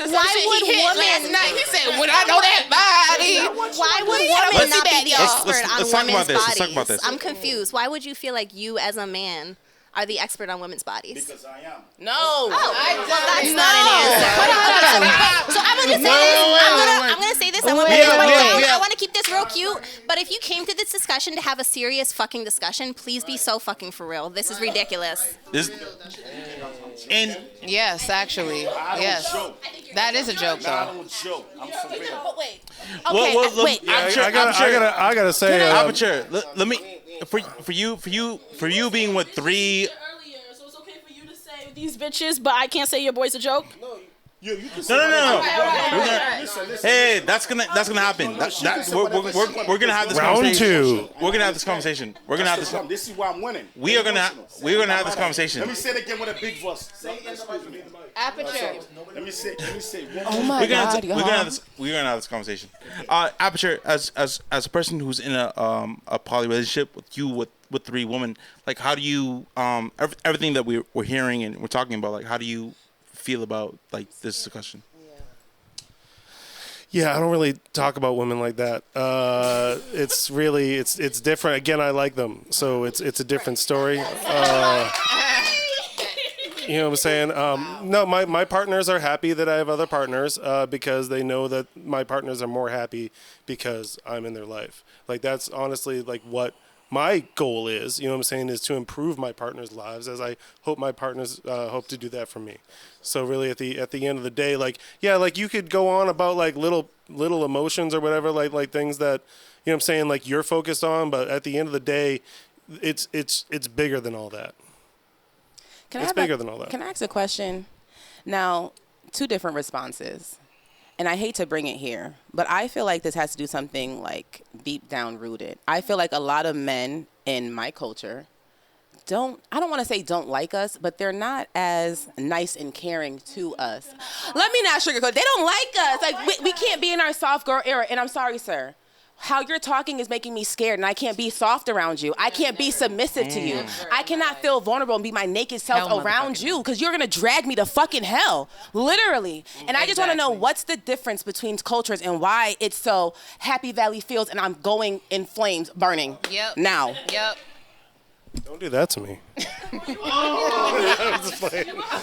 Why would women? He said, "When I know that body." Why would women not be the expert on let's talk women's about this. bodies? Let's talk about this. I'm confused. Why would you feel like you, as a man, are the expert on women's bodies? Because I am. No. Oh, well, that's not an answer. So I'm gonna say this. I'm gonna say this. I want to keep this real cute. But if you came to this discussion to have a serious fucking discussion, please be so fucking for real. This is ridiculous. Yes, actually, yes, that is a joke though. I don't joke. I'm for real. But wait. Okay, wait. I gotta say, Aperture. Let me for you being with three. Earlier, so it's okay for you to say these bitches, but I can't say your boy's a joke. You can No. Hey, that's gonna happen. We're gonna have this Round conversation. two. We're gonna have this conversation. We're gonna have this. This is why I'm winning. We're gonna have this conversation. Let me say it again with a big voice. Aperture. Let me say. Oh my God, We're gonna have this conversation. Aperture, as a person who's in a poly relationship with three women, like how do you everything that we're hearing and we're talking about, like how do you feel about like this discussion? Yeah, I don't really talk about women like that. It's really it's different. Again, I like them, so it's a different story. You know what I'm saying? No, my partners are happy that I have other partners because they know that my partners are more happy because I'm in their life. Like that's honestly like what my goal is. You know what I'm saying? Is to improve my partners' lives, as I hope my partners hope to do that for me. So really, at the end of the day, like like you could go on about like little emotions or whatever, like things that you know what I'm saying, like you're focused on, but at the end of the day, it's bigger than all that. It's bigger than all that. Can I ask a question? Now, two different responses. And I hate to bring it here, but I feel like this has to do something like deep down rooted. I feel like a lot of men in my culture I don't want to say don't like us, but they're not as nice and caring to us. Let me not sugarcoat. They don't like us. Like we can't be in our soft girl era. And I'm sorry, sir. How you're talking is making me scared, and I can't be soft around you. I can't be submissive to you. I cannot feel vulnerable and be my naked self around you because you're going to drag me to fucking hell, literally. And I just want to know what's the difference between cultures and why it's so Happy Valley Fields and I'm going in flames, burning now. Yep. Don't do that to me.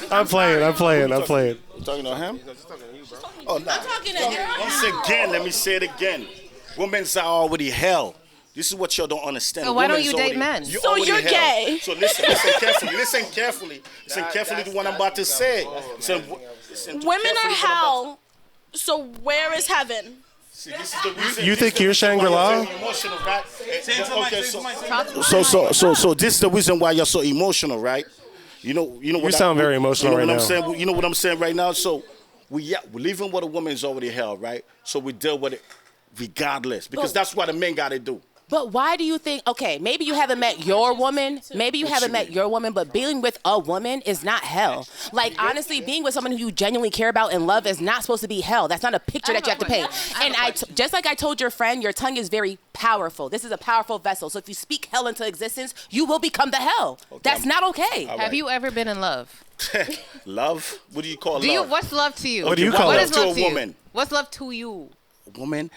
I'm playing. You talking to him? Oh, no. I'm talking to him. Once again, let me say it again. Women's are already hell. This is what y'all don't understand. So why don't you date men? So you're gay. So listen carefully. Listen carefully to what I'm about to say. Women are hell. So where is heaven? See, this is the reason, You think you're Shangri-La? So this is the reason why you're so emotional, right? You know what You sound very emotional right now. You know what I'm saying right now? So we live in what a woman is already held, right? So we deal with it regardless, because that's what a man got to do. But why do you think, okay, maybe you haven't met your woman, but being with a woman is not hell. Like, honestly, being with someone who you genuinely care about and love is not supposed to be hell. That's not a picture that you have to paint. And just like I told your friend, your tongue is very powerful. This is a powerful vessel. So if you speak hell into existence, you will become the hell. Okay. That's not okay. Right. Have you ever been in love? Love? What do you call love? What's love to you? What do you call love to a woman? What's love to you? A woman?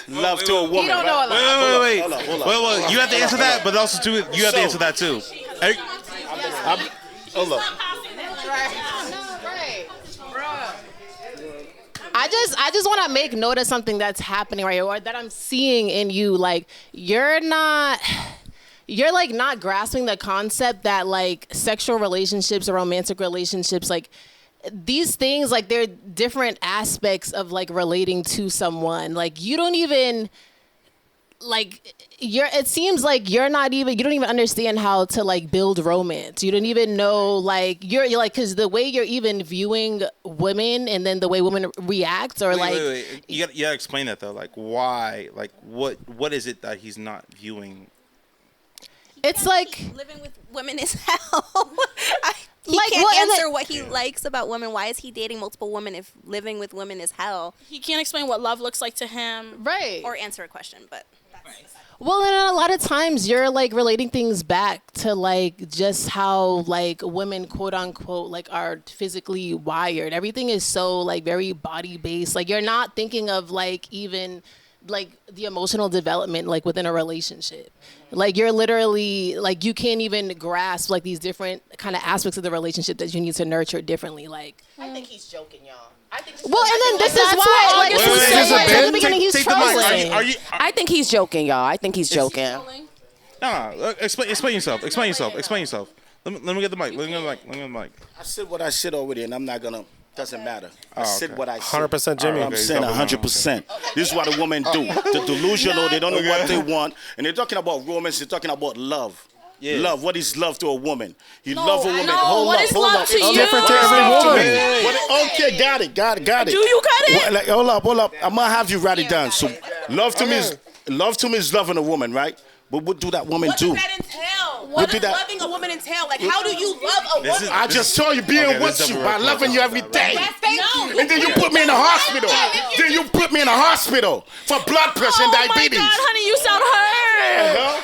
Love to a woman. You don't know a lot. Wait. Well, you have to answer that, but also too, you have to answer that too. Hold up. I just want to make note of something that's happening right here, or that I'm seeing in you. Like, you're not grasping the concept that like sexual relationships or romantic relationships, like these things, like they're different aspects of like relating to someone. Like you don't even it seems like you don't even understand how to like build romance. You don't even know, like you're like, because the way you're even viewing women and then the way women react, or wait. You gotta explain that though. Like why? Like what is it that he's not viewing? It's like living with women is hell. He can't answer what he likes about women. Why is he dating multiple women if living with women is hell? He can't explain what love looks like to him. Right. Or answer a question, but well, and a lot of times you're like relating things back to like just how like women, quote unquote, like are physically wired. Everything is so like very body based. Like you're not thinking of like even like the emotional development like within a relationship. Like you're literally like you can't even grasp like these different kind of aspects of the relationship that you need to nurture differently. Like I think he's joking, y'all. And then this is why like at the beginning he's trolling. I think he's joking, y'all. I think he's joking. No. Explain yourself. Let me get the mic. I said what I said already, and I'm not gonna. Doesn't matter. I said what I said. 100% Jimmy. I'm saying 100%. This is what the women do. The delusional. They don't know what they want, and they're talking about romance. They're talking about love. Yeah. Love. What is love to a woman? You love a woman. Hold up. To it's different to every woman. Okay, got it. Do you got it? Hold up. I'm gonna have you write it down. So, love to me is loving a woman, right? But what do that woman do? What does that entail? What does loving a woman entail? Like, how do you love a woman? I just told you being with you by loving you every day. Thank you. And then you put me in the hospital. For blood pressure and diabetes. Oh my God, honey, you sound hurt.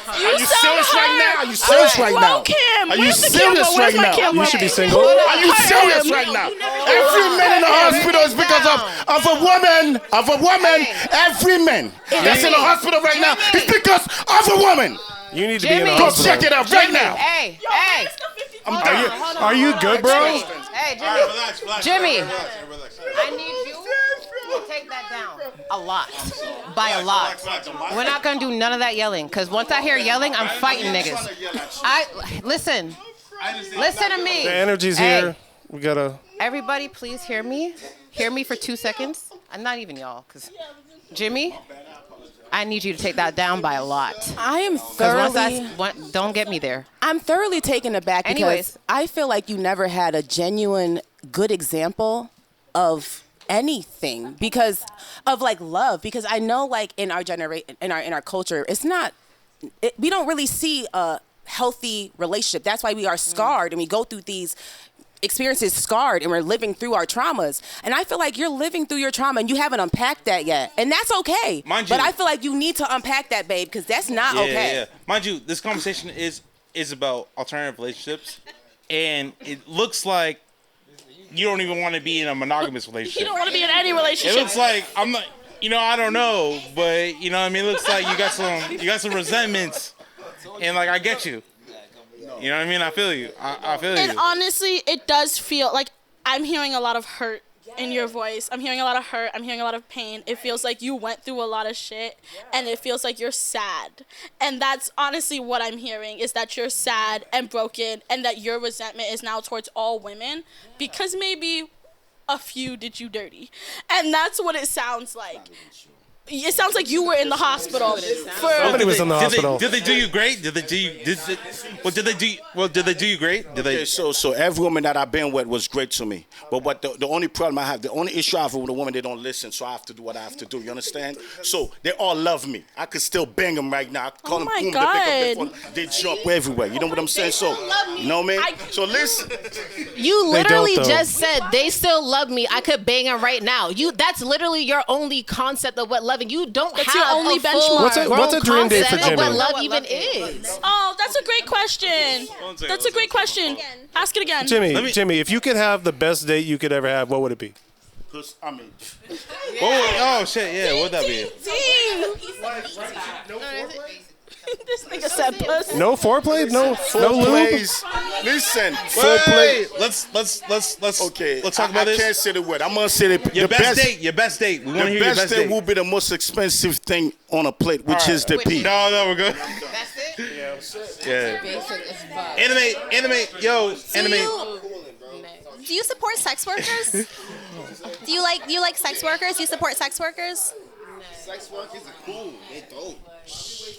Are you serious right now? Are you serious right now? Are you serious right now? You should be single. Are you serious right now? Every man in the hospital is because of a woman. Every man that's in the hospital right now is because of a woman. You need to be in the Go hospital. check it out right now. Hey. Are you good, bro? Hey, Jimmy. Relax. I need you to take that down a lot. By a lot. We're not going to do none of that yelling, because once I hear yelling, I'm fighting niggas. Listen to me. The energy's here. We got to... Everybody, please hear me. Hear me for 2 seconds. I'm not even y'all, because Jimmy... I need you to take that down by a lot. I am thoroughly... don't get me there. I'm thoroughly taken aback because I feel like you never had a genuine good example of anything because of like love. Because I know like in our generation, in our culture, we don't really see a healthy relationship. That's why we are scarred and we go through these experiences scarred and we're living through our traumas. And I feel like you're living through your trauma and you haven't unpacked that yet. And that's okay. But I feel like you need to unpack that, babe, because that's not okay. Yeah. Mind you, this conversation is about alternative relationships. And it looks like you don't even want to be in a monogamous relationship. You don't want to be in any relationship. It looks like I'm not, I don't know, but you know what I mean? It looks like you got some resentments. And like I get you. You know what I mean? I feel you. I feel you. And honestly, it does feel like I'm hearing a lot of hurt in your voice. I'm hearing a lot of hurt. I'm hearing a lot of pain. It feels like you went through a lot of shit, and it feels like you're sad. And that's honestly what I'm hearing, is that you're sad and broken, and that your resentment is now towards all women because maybe a few did you dirty. And that's what it sounds like. It sounds like you were in the hospital. Somebody was in the hospital. Did they do you great? Did they do you? Did they do you great? Did they? Okay, so every woman that I've been with was great to me. But what the only problem I have, the only issue I have with a woman, they don't listen. So I have to do what I have to do. You understand? So they all love me. I could still bang them right now. I could call them boom. They pick up their phone. They jump everywhere. You know what I'm saying? So you know what I mean? So listen. You literally just said they still love me. I could bang them right now. That's literally your only concept of what love. You don't have your only a benchmark. full What's a dream date for concept of Jimmy? what love even is. Oh, that's a great question. That's a great question. Ask it again. Jimmy, if you could have the best date you could ever have, what would it be? I mean, oh shit, yeah, what'd that be? This nigga said pussy. No foreplay? No lube? Listen, foreplay. Let's okay. Let's talk about this. I can't say the word. I'm gonna say your best date. Your best date. We want to hear your best date. The best date will be the most expensive thing on a plate, which is the pee. No, we're good. That's it? Yeah. Animate, Do you support sex workers? Do you like sex workers? You support sex workers? Sex workers are cool. They dope.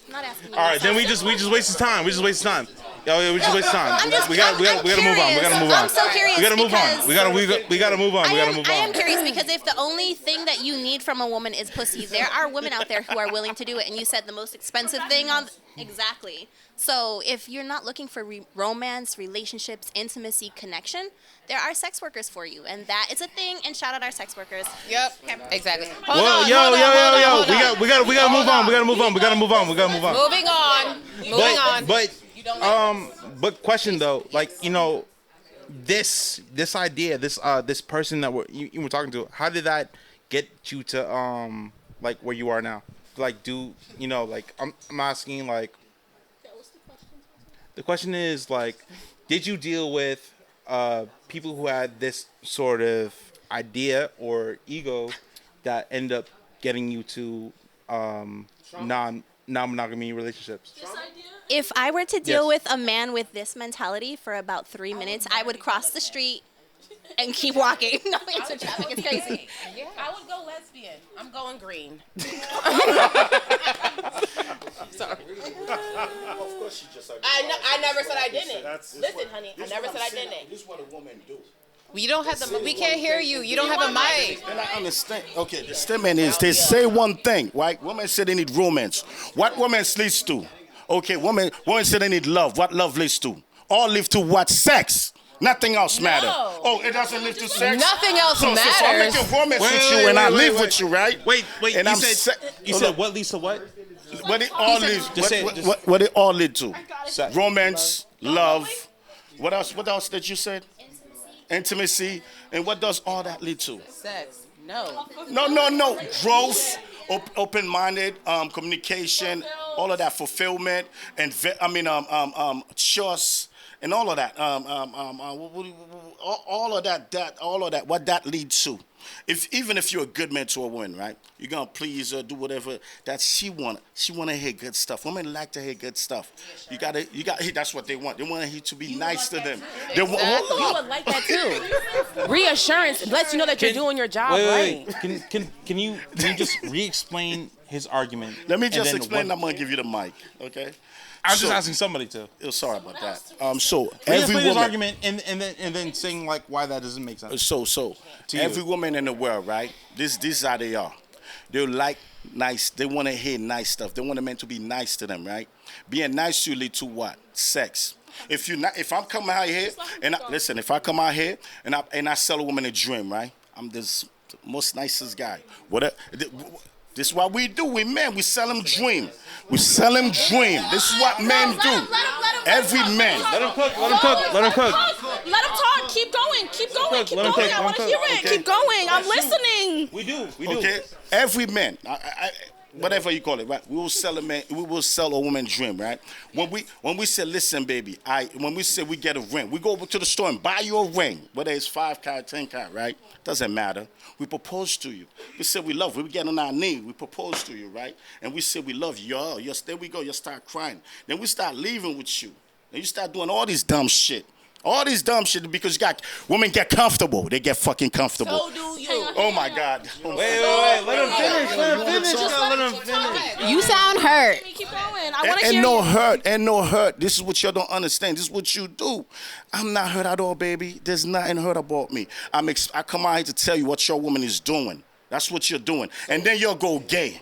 I'm not asking you. All right, then we just waste time. We just waste time. Yeah, we just waste time. We gotta move on. We gotta move on. I'm so curious. We gotta move on. We gotta move on. I am curious because if the only thing that you need from a woman is pussy, there are women out there who are willing to do it. And you said the most expensive thing on exactly. So if you're not looking for romance, relationships, intimacy, connection, there are sex workers for you, and that is a thing. And shout out our sex workers. Yep, exactly. Yo. We gotta move on. We gotta move on. Moving on. But question though, like this idea, this person that you were talking to, how did that get you to like where you are now? Like I'm asking like. The question is like, did you deal with people who had this sort of idea or ego that end up getting you to non-monogamy relationships? If I were to deal with a man with this mentality for about 3 minutes, I would cross the street and keep walking. No answer traffic. It's crazy. Yeah, I would go lesbian. I'm going green. Sorry. Of course she just. I never said I didn't. Listen, honey, I never said I didn't. This is what a woman do. You don't have the. We can't hear you. You don't have a mic. And I understand. Okay, the statement is they say one thing, right? Women say they need romance. What romance leads to? Okay, women say they need love. What love leads to? All lead to what? Sex. Nothing else matters. Oh, it doesn't lead to sex? Nothing else matters. So I make a romance with you and I live with you, right? Wait. And you said what leads to what? What it all leads. What it all lead to? Romance, love. What else did you say? Intimacy. And what does all that lead to? Sex. No. No. Growth, open-minded, communication, all of that, fulfillment, and trust, and all of that. All of that. What that leads to. Even if you're a good man to a woman, right? You're gonna please her, do whatever that she want. She wanna hear good stuff. Women like to hear good stuff. You gotta. That's what they want. They want you to be nice to them. You would like that too. Reassurance lets you know that you're doing your job right. Can you just re-explain his argument? Let me just explain. I'm gonna give you the mic. Okay. I was just asking somebody to. Sorry about that. So every woman, his argument and then saying like why that doesn't make sense. So every woman in the world, right? This is how they are. They like nice. They want to hear nice stuff. They want a man to be nice to them, right? Being nice to you lead to what? Sex. If I'm coming out here and if I come out here and I sell a woman a dream, right? I'm the most nicest guy. This is what we do. We sell them dream. We sell them dream. This is what men do. Every man. Let him cook. Let him talk. Keep going. I want to hear it. Keep going. I'm listening. We do. Okay. Every man. whatever you call it, right? We will sell a man. We will sell a woman dream, right? When we say, listen, baby, when we say we get a ring, we go over to the store and buy you a ring, whether it's 5 carat, 10 carat, right? Doesn't matter. We propose to you. We say we love you. We get on our knee. We propose to you, right? And we say we love you. Yes, there we go. You start crying. Then we start leaving with you. Then you start doing all this dumb shit. All this dumb shit because you got women get comfortable. They get fucking comfortable. So do you. Oh my God. Wait. Let him finish. You sound hurt. Keep going. I want to hear you. And no hurt. This is what y'all don't understand. This is what you do. I'm not hurt at all, baby. There's nothing hurt about me. I come out here to tell you what your woman is doing. That's what you're doing. And then you'll go gay.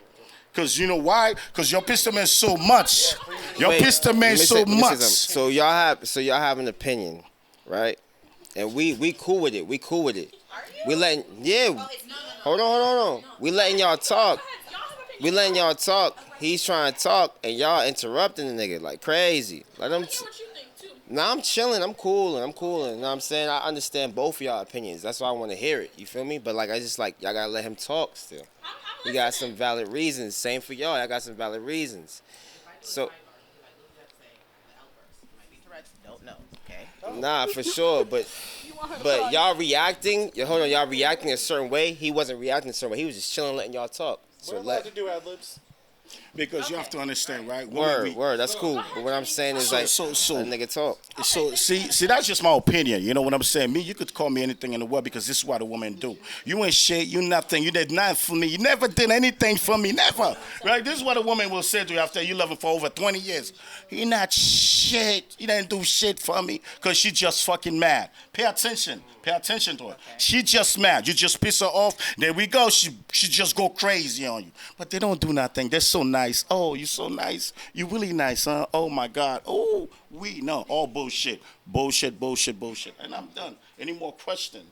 Because you know why? Because y'all pissed the man so much. Y'all pissed the man so much. So y'all have an opinion, right? And we cool with it. We cool with it. We letting Hold on. We letting y'all talk. We letting y'all talk. He's trying to talk, and y'all interrupting the nigga like crazy. Let him. Nah, I'm chilling. I'm cooling. You know what I'm saying? I understand both of y'all opinions. That's why I want to hear it. You feel me? But like, I just like y'all gotta let him talk still. You got some valid reasons. Same for y'all. I got some valid reasons. So. Nah, for sure, but y'all reacting. Hold on, y'all reacting a certain way. He wasn't reacting a certain way. He was just chilling, letting y'all talk. So We're allowed to do ad-libs. Because you have to understand, right? Word, that's cool. But what I'm saying is let nigga talk. So see, that's just my opinion. You know what I'm saying? Me, you could call me anything in the world because this is what a woman do. You ain't shit, you nothing. You did nothing for me. You never did anything for me, never. Right? This is what a woman will say to you after you love him for over 20 years. He not shit. He didn't do shit for me because she just fucking mad. Pay attention to her. She just mad. You just piss her off. There we go. She just go crazy on you. But they don't do nothing. They're so nice. Oh, you so nice. You really nice, huh? Oh my God. Oh, all bullshit. Bullshit. And I'm done. Any more questions?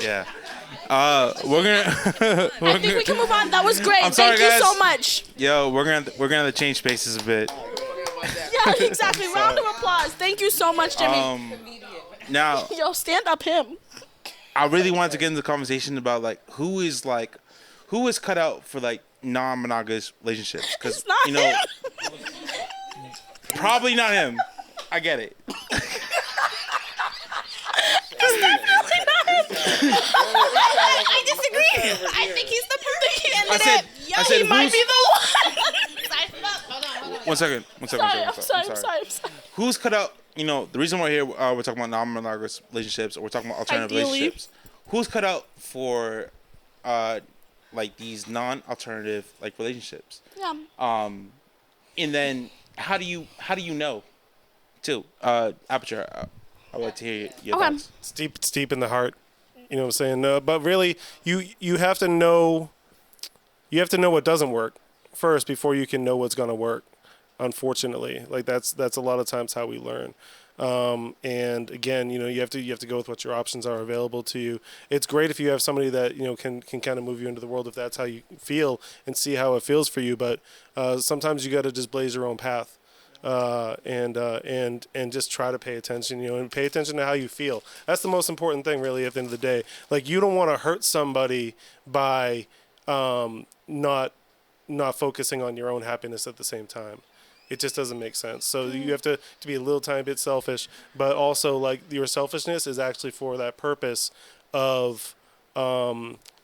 Yeah. We're gonna. I think we can move on. That was great. I'm sorry, Thank guys. you so much. Yo, we're gonna change spaces a bit. Yeah, exactly. Round of applause. Thank you so much, Jimmy. Now, Yo, stand up him. I really wanted to get into the conversation about like who is cut out for like non-monogamous relationships because you know probably not him. I get it. It's definitely not him. I disagree. I think he's the perfect candidate. I said, he might be the one. One second. I'm sorry. Who's cut out? You know, the reason we're here, we're talking about non-monogamous relationships, or we're talking about alternative relationships. Who's cut out for, like these non-alternative like relationships? Yeah. And then how do you know, too? Aperture. I would like to hear your thoughts. It's deep in the heart. You know what I'm saying? But really, you have to know. You have to know what doesn't work first before you can know what's gonna work. Unfortunately, like that's a lot of times how we learn. And again, you know, you have to go with what your options are available to you. It's great if you have somebody that, you know, can kind of move you into the world if that's how you feel and see how it feels for you. But sometimes you got to just blaze your own path. And just try to pay attention, you know, and pay attention to how you feel. That's the most important thing, really, at the end of the day. Like, you don't want to hurt somebody by not focusing on your own happiness at the same time. It just doesn't make sense. So you have to be a little tiny bit selfish, but also like your selfishness is actually for that purpose of, you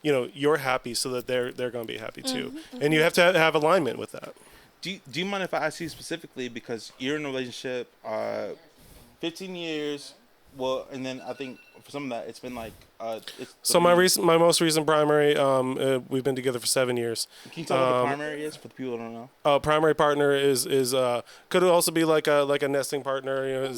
know, you're happy so that they're going to be happy too. And you have to have alignment with that. Do you mind if I ask you specifically because you're in a relationship, 15 years, well, and then I think for some of that it's been like so my most recent primary, we've been together for 7 years. Can you tell me what the primary is for the people who don't know? Primary partner is could also be like a nesting partner. You know,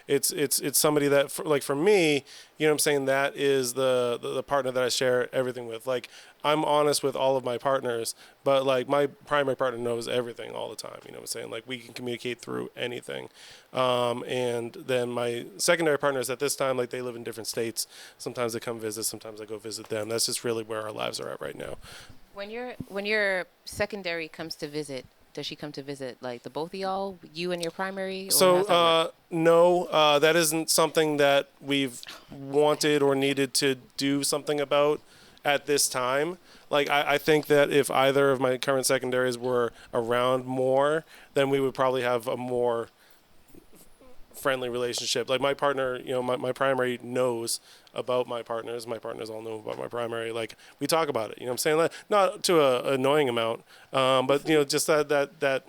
it's somebody that for me, you know what I'm saying, that is the partner that I share everything with. Like, I'm honest with all of my partners, but like my primary partner knows everything all the time. You know what I'm saying? Like, we can communicate through anything. And then my secondary partners at this time, like, they live in different states. Sometimes they come visit, sometimes I go visit them. That's just really where our lives are at right now. When your secondary comes to visit, does she come to visit like the both of y'all, you and your primary? Or so no, that isn't something that we've wanted or needed to do something about at this time. Like, I think that if either of my current secondaries were around more, then we would probably have a more friendly relationship. Like, my partner, my primary knows about my partners. My partners all know about my primary. Like, we talk about it. You know what I'm saying? Like, not to a annoying amount, but, just that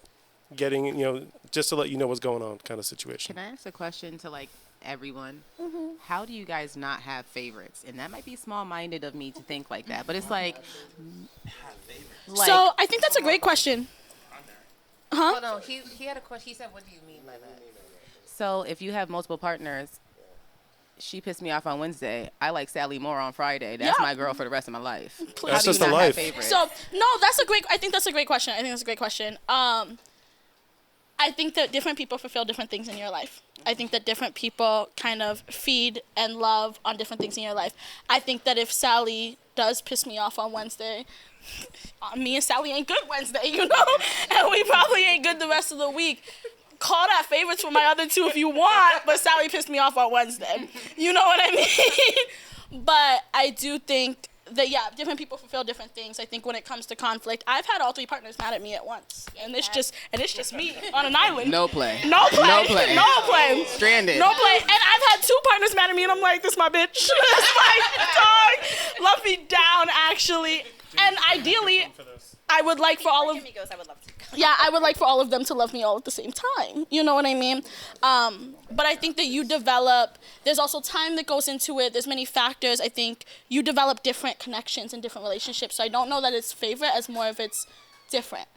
getting, just to let you know what's going on kind of situation. Can I ask a question to, like, everyone? Mm-hmm. How do you guys not have favorites? And that might be small-minded of me to think like that, but it's like so I think that's a great question. Huh? Oh, no, he had a question. He said, what do you mean by that? So if you have multiple partners, she pissed me off on Wednesday. I like Sally more on Friday. That's my girl for the rest of my life. That's just the life. So, no, I think that's a great question. I think that different people fulfill different things in your life. I think that different people kind of feed and love on different things in your life. I think that if Sally does piss me off on Wednesday, me and Sally ain't good Wednesday, and we probably ain't good the rest of the week. Call that favorites for my other two if you want, but Sally pissed me off on Wednesday. You know what I mean? But I do think that, different people fulfill different things. I think when it comes to conflict, I've had all three partners mad at me at once. And it's just me on an island. No play. Stranded. No play. And I've had two partners mad at me, and I'm like, this is my bitch. This is my dog. Love me down, actually. And ideally, I would like for all of... I would like for all of them to love me all at the same time. You know what I mean? But I think that you develop, there's also time that goes into it. There's many factors. I think you develop different connections in different relationships. So I don't know that it's favorite as more of it's different.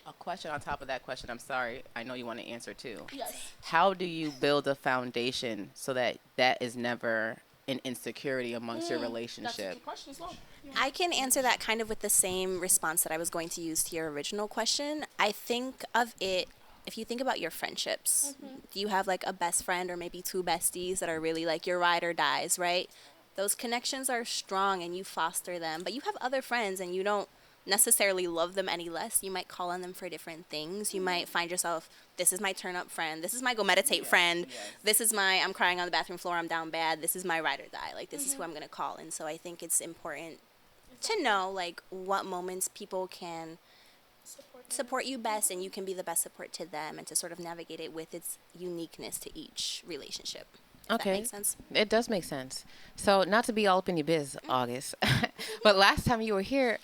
A question on top of that question. I'm sorry. I know you want to answer too. Yes. How do you build a foundation so that is never an insecurity amongst your relationship? That's a good question as well. I can answer that kind of with the same response that I was going to use to your original question. I think of it, if you think about your friendships, do you have like a best friend or maybe two besties that are really like your ride or dies, right? Those connections are strong and you foster them, but you have other friends and you don't necessarily love them any less. You might call on them for different things. You might find yourself, this is my turn up friend. This is my go meditate friend. This is my, I'm crying on the bathroom floor, I'm down bad. This is my ride or die. Like, this is who I'm going to call. And so I think it's important to know, like, what moments people can support you best and you can be the best support to them, and to sort of navigate it with its uniqueness to each relationship. If that makes sense. It does make sense. So, not to be all up in your biz, August, but last time you were here,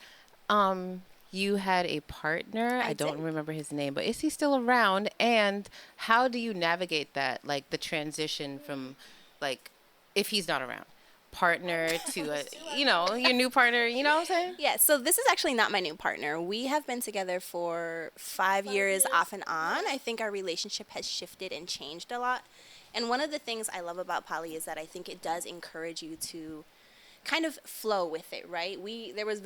you had a partner. I don't remember his name, but is he still around? And how do you navigate that, like the transition from, like, if he's not around, partner to your new partner, you know what I'm saying? Yeah, so this is actually not my new partner. We have been together for 5 years off and on. I think our relationship has shifted and changed a lot. And one of the things I love about poly is that I think it does encourage you to kind of flow with it, right? There was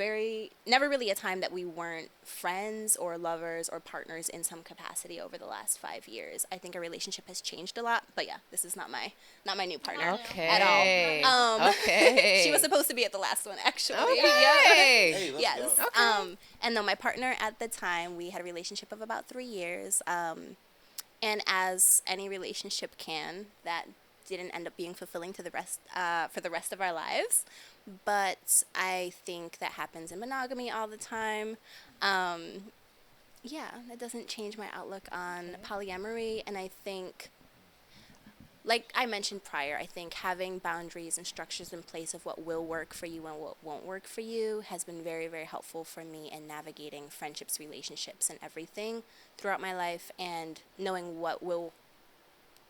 never really a time that we weren't friends or lovers or partners in some capacity over the last 5 years. I think our relationship has changed a lot, but yeah, this is not my new partner at all. Okay. She was supposed to be at the last one, actually. Okay. Yes. Okay. And then my partner at the time, we had a relationship of about 3 years. And as any relationship can, that didn't end up being fulfilling to the rest for the rest of our lives. But I think that happens in monogamy all the time. That doesn't change my outlook on polyamory. And I think, like I mentioned prior, I think having boundaries and structures in place of what will work for you and what won't work for you has been very, very helpful for me in navigating friendships, relationships, and everything throughout my life, and knowing what will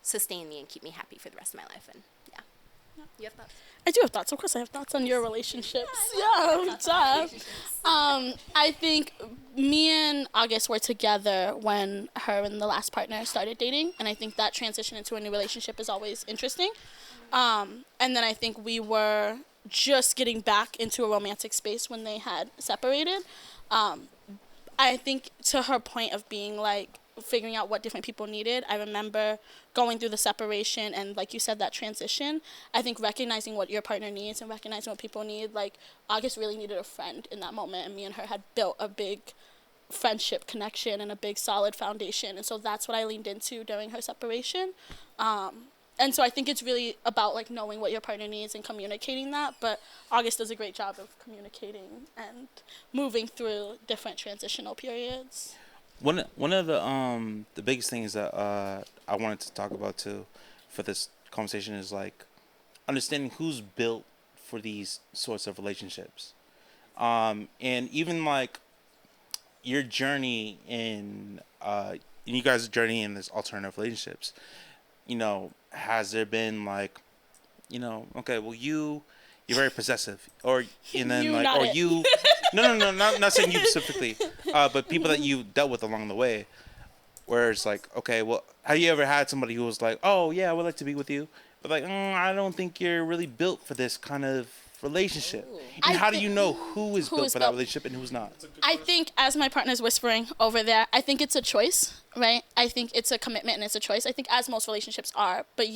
sustain me and keep me happy for the rest of my life. And you have thoughts? I do have thoughts. Of course, I have thoughts on your relationships. I think me and August were together when her and the last partner started dating, and I think that transition into a new relationship is always interesting. And then I think we were just getting back into a romantic space when they had separated. I think to her point of being like, figuring out what different people needed, I remember going through the separation and, like you said, that transition. I think recognizing what your partner needs and recognizing what people need, like August really needed a friend in that moment, and me and her had built a big friendship connection and a big solid foundation, and so that's what I leaned into during her separation. And And so I think it's really about like knowing what your partner needs and communicating that. But August does a great job of communicating and moving through different transitional periods. One of the biggest things that I wanted to talk about too for this conversation is like understanding who's built for these sorts of relationships, and even like your journey in you guys' journey in this alternative relationships. You know, has there been like, you know, okay, well you're very possessive, or and then like, or you, no, not saying you specifically, but people that you dealt with along the way, where it's like, okay, well, have you ever had somebody who was like, oh yeah, I would like to be with you, but like, I don't think you're really built for this kind of relationship. And how do you know who is built for that relationship and who's not? I think, as my partner's whispering over there, I think it's a choice, right? I think it's a commitment and it's a choice. I think as most relationships are, but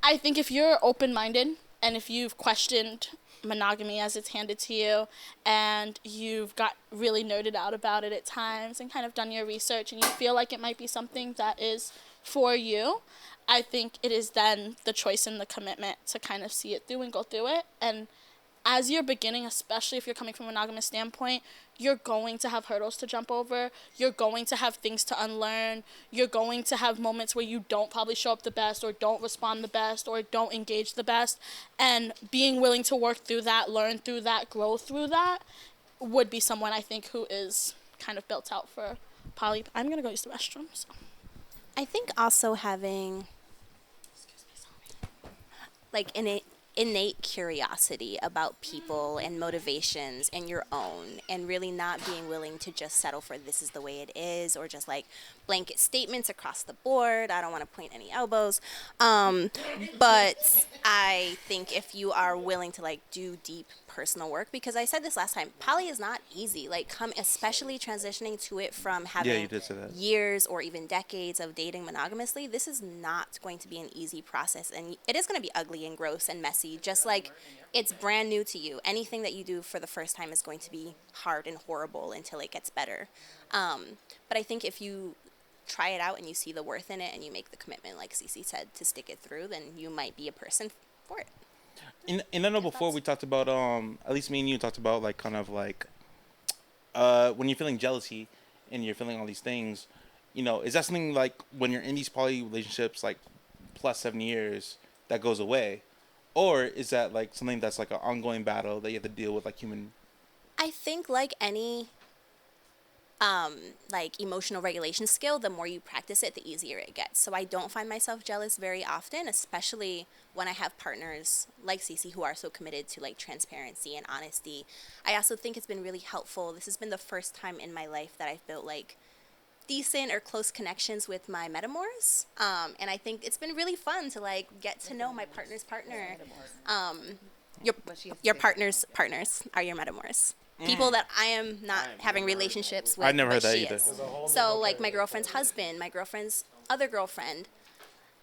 I think if you're open-minded and if you've questioned monogamy as it's handed to you and you've got really nerded out about it at times and kind of done your research and you feel like it might be something that is for you, I think it is then the choice and the commitment to kind of see it through and go through it. And as you're beginning, especially if you're coming from a monogamous standpoint, you're going to have hurdles to jump over. You're going to have things to unlearn. You're going to have moments where you don't probably show up the best or don't respond the best or don't engage the best. And being willing to work through that, learn through that, grow through that would be someone I think who is kind of built out for poly. I'm going to go use the restroom. So. I think also having like an innate curiosity about people and motivations and your own, and really not being willing to just settle for this is the way it is, or just like blanket statements across the board. I don't want to point any elbows, but I think if you are willing to like do deep personal work, because I said this last time, poly is not easy, like especially transitioning to it from having years or even decades of dating monogamously. This is not going to be an easy process, and it is going to be ugly and gross and messy, just like it's brand new to you. Anything that you do for the first time is going to be hard and horrible until it gets better. But I think if you try it out and you see the worth in it and you make the commitment, like Cece said, to stick it through, then you might be a person for it. And I know before we talked about, at least me and you talked about like kind of like when you're feeling jealousy and you're feeling all these things, you know, is that something like when you're in these poly relationships like plus 7 years that goes away? Or is that like something that's like an ongoing battle that you have to deal with like human? I think like any like emotional regulation skill, the more you practice it, the easier it gets. So I don't find myself jealous very often, especially when I have partners like Cece who are so committed to like transparency and honesty. I also think it's been really helpful. This has been the first time in my life that I've built like decent or close connections with my metamors. And I think it's been really fun to like get to know my partner's partner. Your partner's partners are your metamors. People that I am not having relationships with. I never heard that either. So like my girlfriend's husband, my girlfriend's other girlfriend,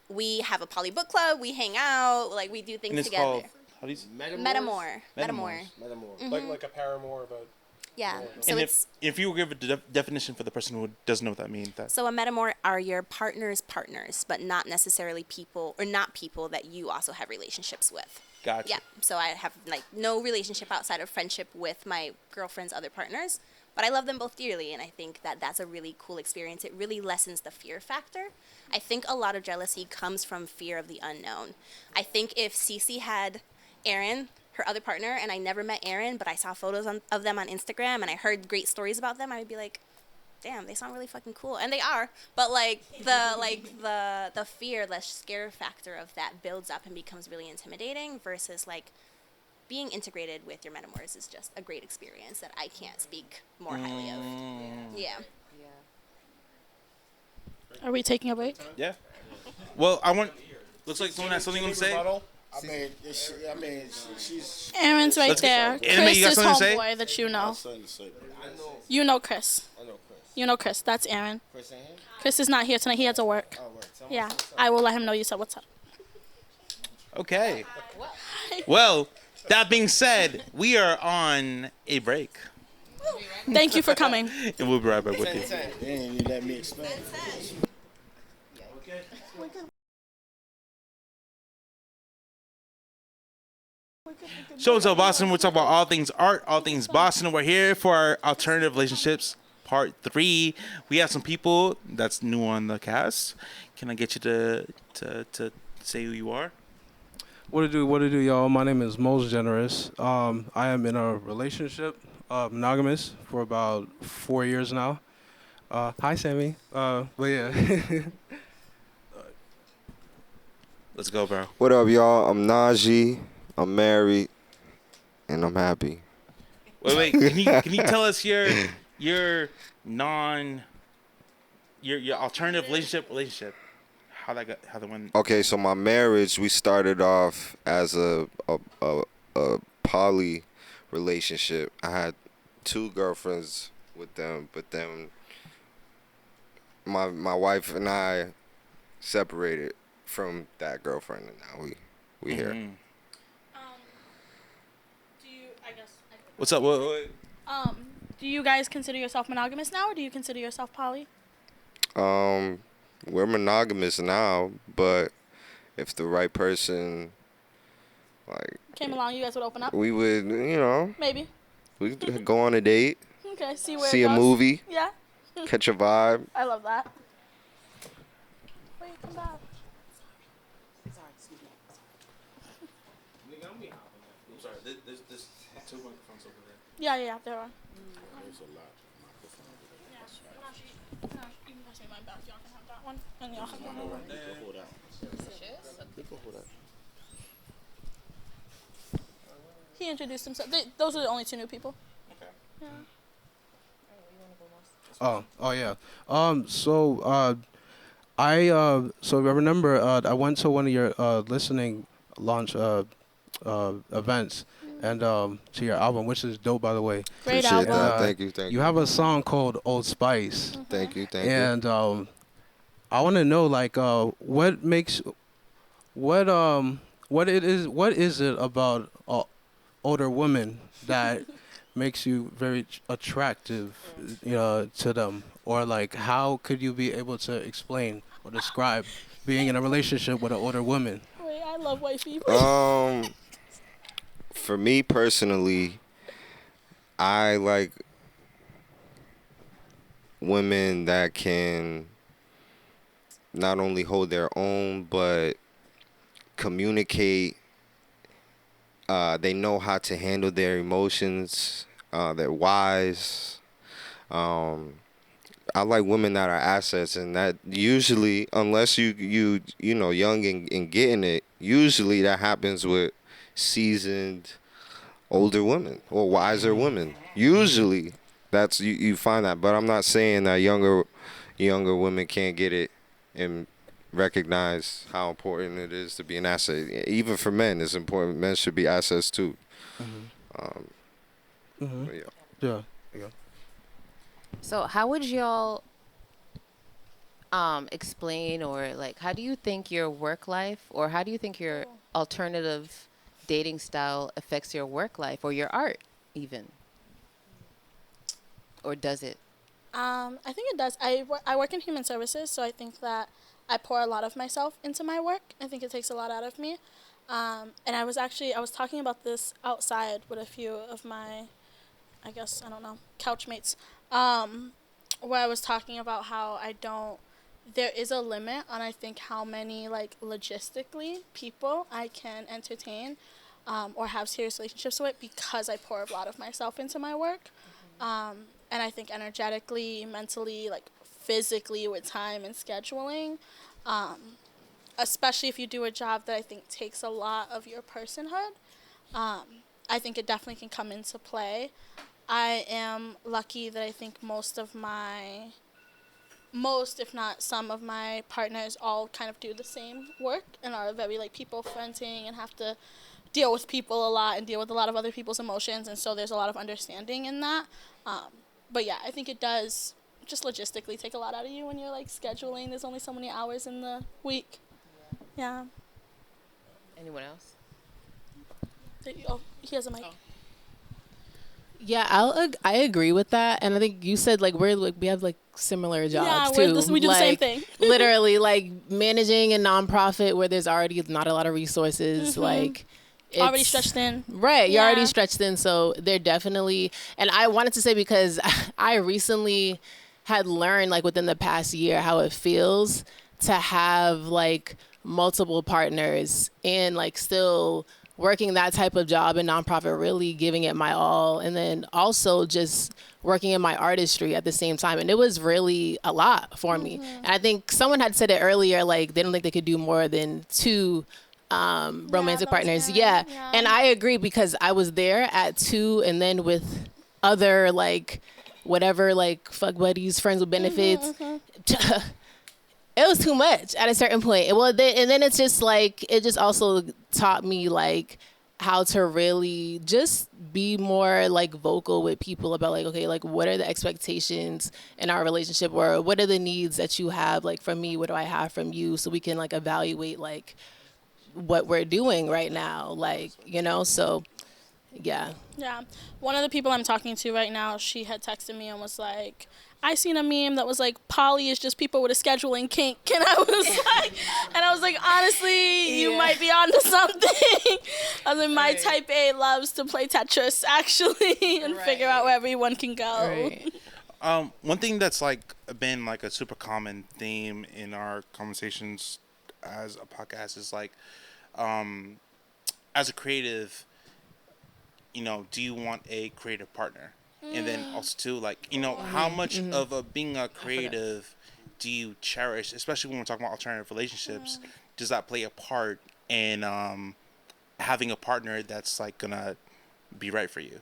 we have a poly book club, we hang out, like we do things together. Called, how do you say? Metamor. Mm-hmm. Like a paramour, but yeah. So and it's if you were to give a definition for the person who doesn't know what that means. So a metamor are your partner's partners, but not necessarily people, or not people that you also have relationships with. Gotcha. Yeah. So I have like no relationship outside of friendship with my girlfriend's other partners, but I love them both dearly, and I think that that's a really cool experience. It really lessens the fear factor. I think a lot of jealousy comes from fear of the unknown. I think if Cece had Aaron, her other partner, and I never met Aaron, but I saw photos of them on Instagram and I heard great stories about them, I would be like, damn, they sound really fucking cool, and they are. But the fear, the scare factor of that builds up and becomes really intimidating. Versus like being integrated with your metamors is just a great experience that I can't speak more highly of. Yeah. Are we taking a break? Yeah. Well, looks like someone has something to say. She's. Aaron's right there. Chris is homeboy that you know. You know Chris. I know Chris. You know Chris. That's Aaron. Chris ain't here? Chris is not here tonight. He had to work. Oh, work. Yeah. I will let him know you said what's up. Okay. Well, that being said, we are on a break. Thank you for coming. And we'll be right back with you. You let me explain. Show and Tell Boston. We're talking about all things art, all things Boston. We're here for our alternative relationships part 3. We have some people that's new on the cast. Can I get you to say who you are? What to do, y'all? My name is Most Generous. I am in a relationship, monogamous, for about 4 years now. Hi, Sammy. But yeah. Let's go, bro. What up, y'all? I'm Najee. I'm married, and I'm happy. Wait. Can you tell us your alternative relationship? How that went? Okay, so my marriage, we started off as a poly relationship. I had 2 girlfriends with them, but then my wife and I separated from that girlfriend, and now we here. What's up? What? Do you guys consider yourself monogamous now, or do you consider yourself poly? We're monogamous now, but if the right person, like, came along, you guys would open up? we would, Maybe. we could go on a date, Okay, see where see it a goes. movie, Yeah. catch a vibe. I love that. Wait, come back. I'm sorry. There's 2 microphones over there. Yeah, there are. There's a lot of microphones. You can pass me mine back. Y'all can have that one, and y'all have one over there. He introduced himself. Those are the only 2 new people. Okay. Yeah. Oh yeah. So I remember I went to one of your listening launch events, and to your album, which is dope, by the way. Great Appreciate album. that. Thank you. You have a song called Old Spice. Mm-hmm. Thank you. And I want to know, like, what is it about older women that makes you very attractive, to them, or like how could you be able to explain or describe being in a relationship with an older woman? Wait, I love wifey. For me personally, I like women that can not only hold their own, but communicate. They know how to handle their emotions. They're wise. I like women that are assets, and that usually, unless you young and getting it, usually that happens with seasoned older women or wiser women. Usually, that's you find that. But I'm not saying that younger women can't get it and recognize how important it is to be an asset. Even for men, it's important. Men should be assets too. Yeah. So how would y'all explain, or like, how do you think your work life, or how do you think your alternative dating style affects your work life or your art even? Or does it? I think it does. I work in human services, so I think that I pour a lot of myself into my work. I think it takes a lot out of me. And I was talking about this outside with a few of my, couch mates, where I was talking about how there is a limit on, I think, how many, like, logistically people I can entertain or have serious relationships with, because I pour a lot of myself into my work. And I think energetically, mentally, like, physically, with time and scheduling, especially if you do a job that I think takes a lot of your personhood, I think it definitely can come into play. I am lucky that I think most, if not some of my partners all kind of do the same work and are very, like, people-fronting and have to deal with people a lot and deal with a lot of other people's emotions, and so there's a lot of understanding in that. But yeah, I think it does just logistically take a lot out of you when you're, like, scheduling. There's only so many hours in the week. Yeah. Anyone else? Oh, he has a mic. Yeah, I agree with that, and I think you said, like, we have, like, similar jobs yeah, too. We do the same thing. Literally, like, managing a nonprofit where there's already not a lot of resources, like, already stretched thin. Right, you're already stretched thin, so they're definitely. And I wanted to say, because I recently had learned, like, within the past year how it feels to have, like, multiple partners and, like, still working that type of job in nonprofit, really giving it my all, and then also just working in my artistry at the same time. And it was really a lot for me. And I think someone had said it earlier, like, they don't think they could do more than 2 romantic partners. Yeah. And I agree, because I was there at 2, and then with other, like, whatever, like, fuck buddies, friends with benefits. It was too much at a certain point. Well, and then it's just like, it just also taught me, like, how to really just be more, like, vocal with people about, like, okay, like, what are the expectations in our relationship, or what are the needs that you have, like, from me, what do I have from you, so we can, like, evaluate, like, what we're doing right now, like, you know. So yeah. One of the people I'm talking to right now, she had texted me and was like, I seen a meme that was like, poly is just people with a scheduling kink. And I was like, honestly, you might be onto something. I was like, my type A loves to play Tetris, actually, and figure out where everyone can go. One thing that's, like, been, like, a super common theme in our conversations as a podcast is, like, as a creative, you know, do you want a creative partner? And then also too, like, you know, how much of being a creative do you cherish, especially when we're talking about alternative relationships? Does that play a part in having a partner that's, like, gonna be right for you?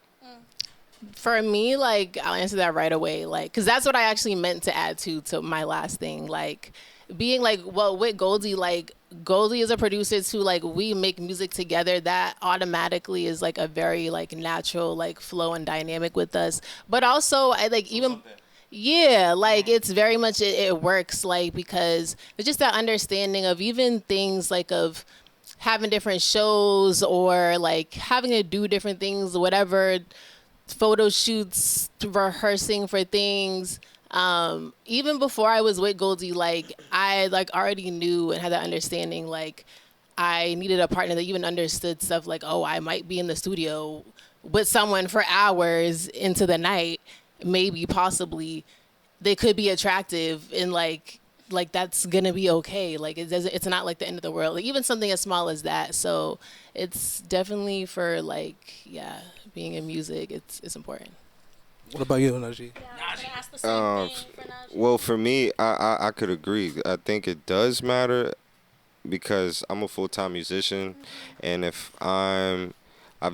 For me, like, I'll answer that right away, like, because that's what I actually meant to add to my last thing, like, being, like, well, with Goldie, like, Goldie is a producer too, like, we make music together. That automatically is, like, a very, like, natural, like, flow and dynamic with us. But also, I, like, even, like, it's very much, it works, like, because it's just that understanding of even things, like, of having different shows, or, like, having to do different things, whatever, photo shoots, rehearsing for things. Even before I was with Goldie, like, I, like, already knew and had that understanding, like, I needed a partner that even understood stuff like, oh, I might be in the studio with someone for hours into the night, maybe, possibly, they could be attractive, and, like that's gonna be okay. Like, it's not, like, the end of the world. Like, even something as small as that. So it's definitely for, like, being in music, it's important. What about you, Najee? Well, for me, I could agree. I think it does matter, because I'm a full-time musician, and if I've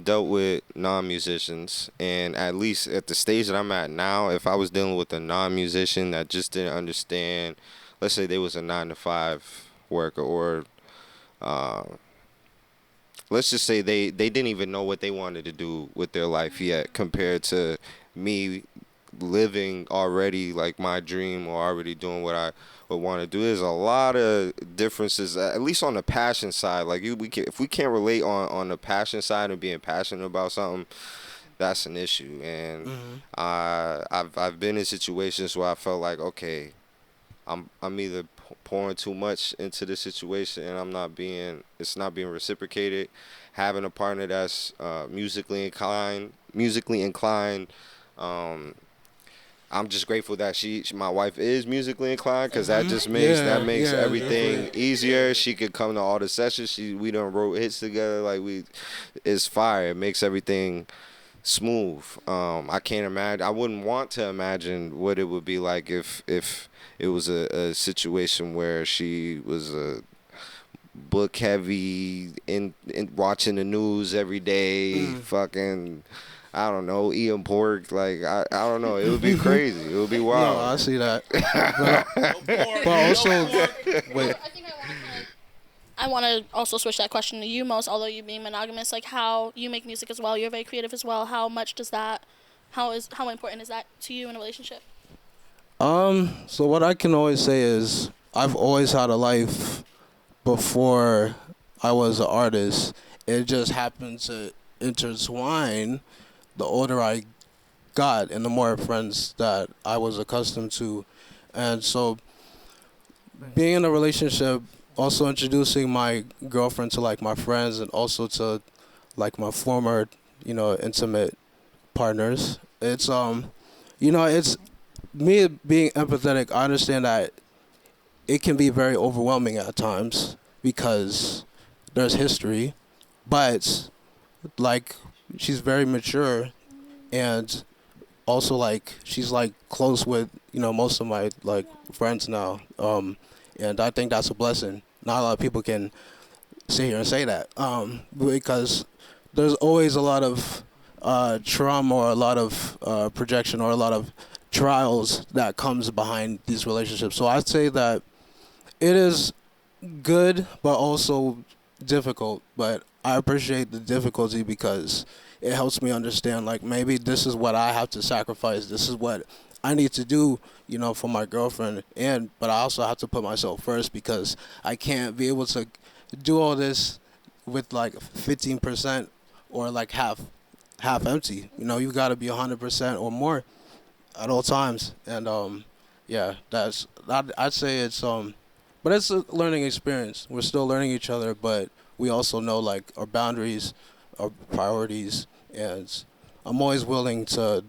dealt with non-musicians, and at least at the stage that I'm at now, if I was dealing with a non-musician that just didn't understand, let's say they was a 9-to-5 worker, or let's just say they didn't even know what they wanted to do with their life yet, compared to me living already, like, my dream, or already doing what I would want to do. There's a lot of differences, at least on the passion side. Like, if we can't relate on the passion side and being passionate about something, that's an issue. And I've been in situations where I felt like, okay, I'm either pouring too much into this situation and it's not being reciprocated. Having a partner that's musically inclined. I'm just grateful that my wife is musically inclined, because that just makes everything easier. She could come to all the sessions. We done wrote hits together. Like, it's fire. It makes everything smooth. I can't imagine. I wouldn't want to imagine what it would be like if it was a situation where she was a book heavy, in watching the news every day, fucking, I don't know, eating pork. Like, I don't know. It would be crazy. It would be wild. No, I see that. but also, wait. I want to also switch that question to you, Most, although you being monogamous, like, how you make music as well, you're very creative as well. How much does that, how important is that to you in a relationship? So what I can always say is I've always had a life before I was an artist. It just happened to intertwine the older I got and the more friends that I was accustomed to. And so being in a relationship, also introducing my girlfriend to, like, my friends, and also to, like my former, intimate partners. It's it's me being empathetic. I understand that it can be very overwhelming at times because there's history, but like she's very mature, and also like she's like close with most of my like friends now, and I think that's a blessing. Not a lot of people can sit here and say that, because there's always a lot of trauma or a lot of projection or a lot of trials that comes behind these relationships. So I'd say that it is good but also difficult, but I appreciate the difficulty because it helps me understand, like, maybe this is what I have to sacrifice, this is what I need to do, for my girlfriend, but I also have to put myself first because I can't be able to do all this with like 15% or like half empty. You got to be 100% or more at all times, and I'd say it's but it's a learning experience. We're still learning each other, but we also know like our boundaries, our priorities, and I'm always willing to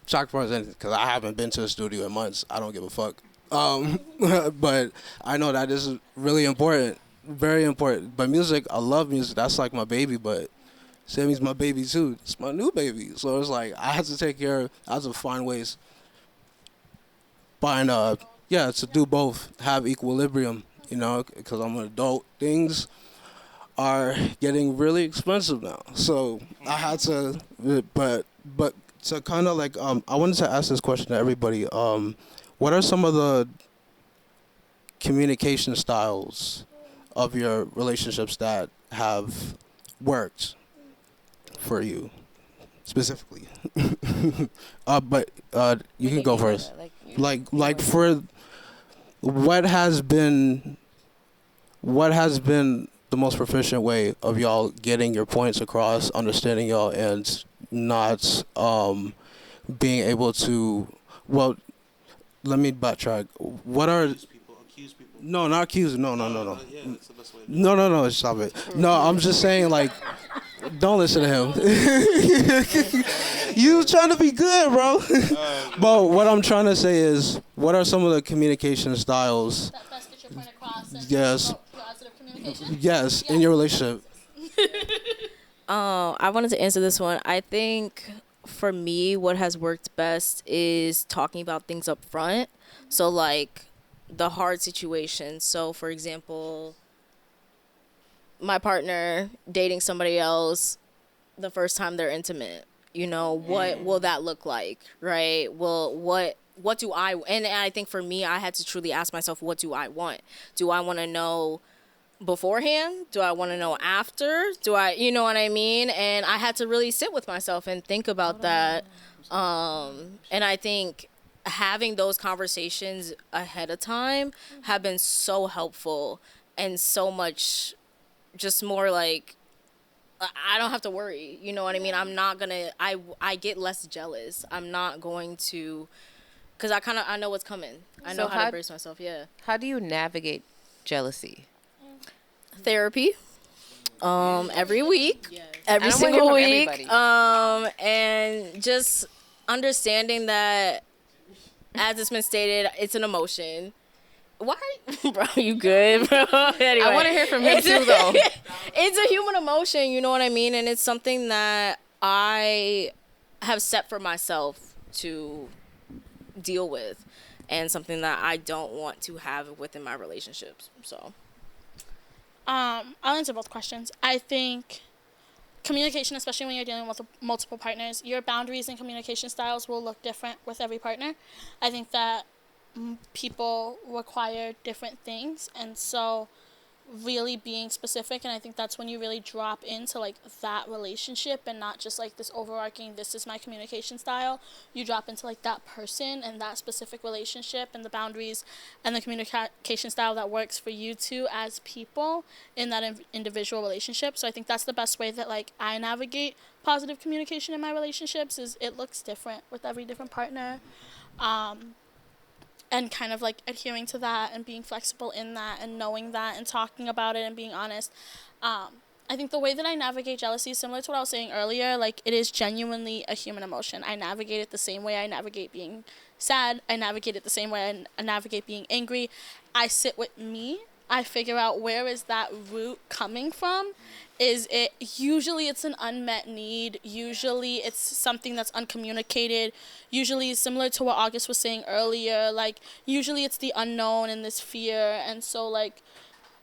sacrifice anything because I haven't been to the studio in months. I don't give a fuck. But I know that this is really important, very important. But music, I love music. That's like my baby, but Sammy's my baby too. It's my new baby. So it's like I have to take care of, I have to find ways, to do both, have equilibrium, because I'm an adult. Things are getting really expensive now. So I had to, but to kind of like, I wanted to ask this question to everybody. What are some of the communication styles of your relationships that have worked for you specifically? But you can go first. Like for what has been the most proficient way of y'all getting your points across, understanding y'all, and not being able to, well, let me backtrack. What are accuse people? No, not accuse. No. Yeah, that's the best way to do it. No, stop it. No, I'm just saying, like, don't listen to him. You trying to be good, bro. But what I'm trying to say is, what are some of the communication styles? That best get your point across. And yes. Positive communication. Yes, in your relationship. I wanted to answer this one. I think for me, what has worked best is talking about things up front. So like the hard situations. So for example, my partner dating somebody else the first time they're intimate, what will that look like, right? Well, what do I, and I think for me, I had to truly ask myself, what do I want? Do I want to know beforehand? Do I want to know after? Do I, you know what I mean? And I had to really sit with myself and think about that. And I think having those conversations ahead of time have been so helpful and so much just more like, I don't have to worry. You know what I mean? I'm not going to, I get less jealous. I'm not going to, because I know what's coming. I know how to brace myself, yeah. How do you navigate jealousy? Therapy, every week, every single week, and just understanding that, as it's been stated, it's an emotion. Why, bro? You good, bro? Anyway, I want to hear from him too, though. It's a human emotion, you know what I mean, and it's something that I have set for myself to deal with, and something that I don't want to have within my relationships. So. I'll answer both questions. I think communication, especially when you're dealing with multiple partners, your boundaries and communication styles will look different with every partner. I think that people require different things, and so really being specific, and I think that's when you really drop into like that relationship and not just like this overarching, this is my communication style. You drop into like that person and that specific relationship and the boundaries and the communication style that works for you two as people in that individual relationship. So I think that's the best way that like I navigate positive communication in my relationships, is it looks different with every different partner. And kind of like adhering to that and being flexible in that and knowing that and talking about it and being honest. I think the way that I navigate jealousy is similar to what I was saying earlier. Like, it is genuinely a human emotion. I navigate it the same way I navigate being sad. I navigate it the same way I navigate being angry. I sit with me. I figure out where is that root coming from. Usually it's an unmet need. Usually it's something that's uncommunicated. Usually similar to what August was saying earlier, like, usually it's the unknown and this fear. And so, like,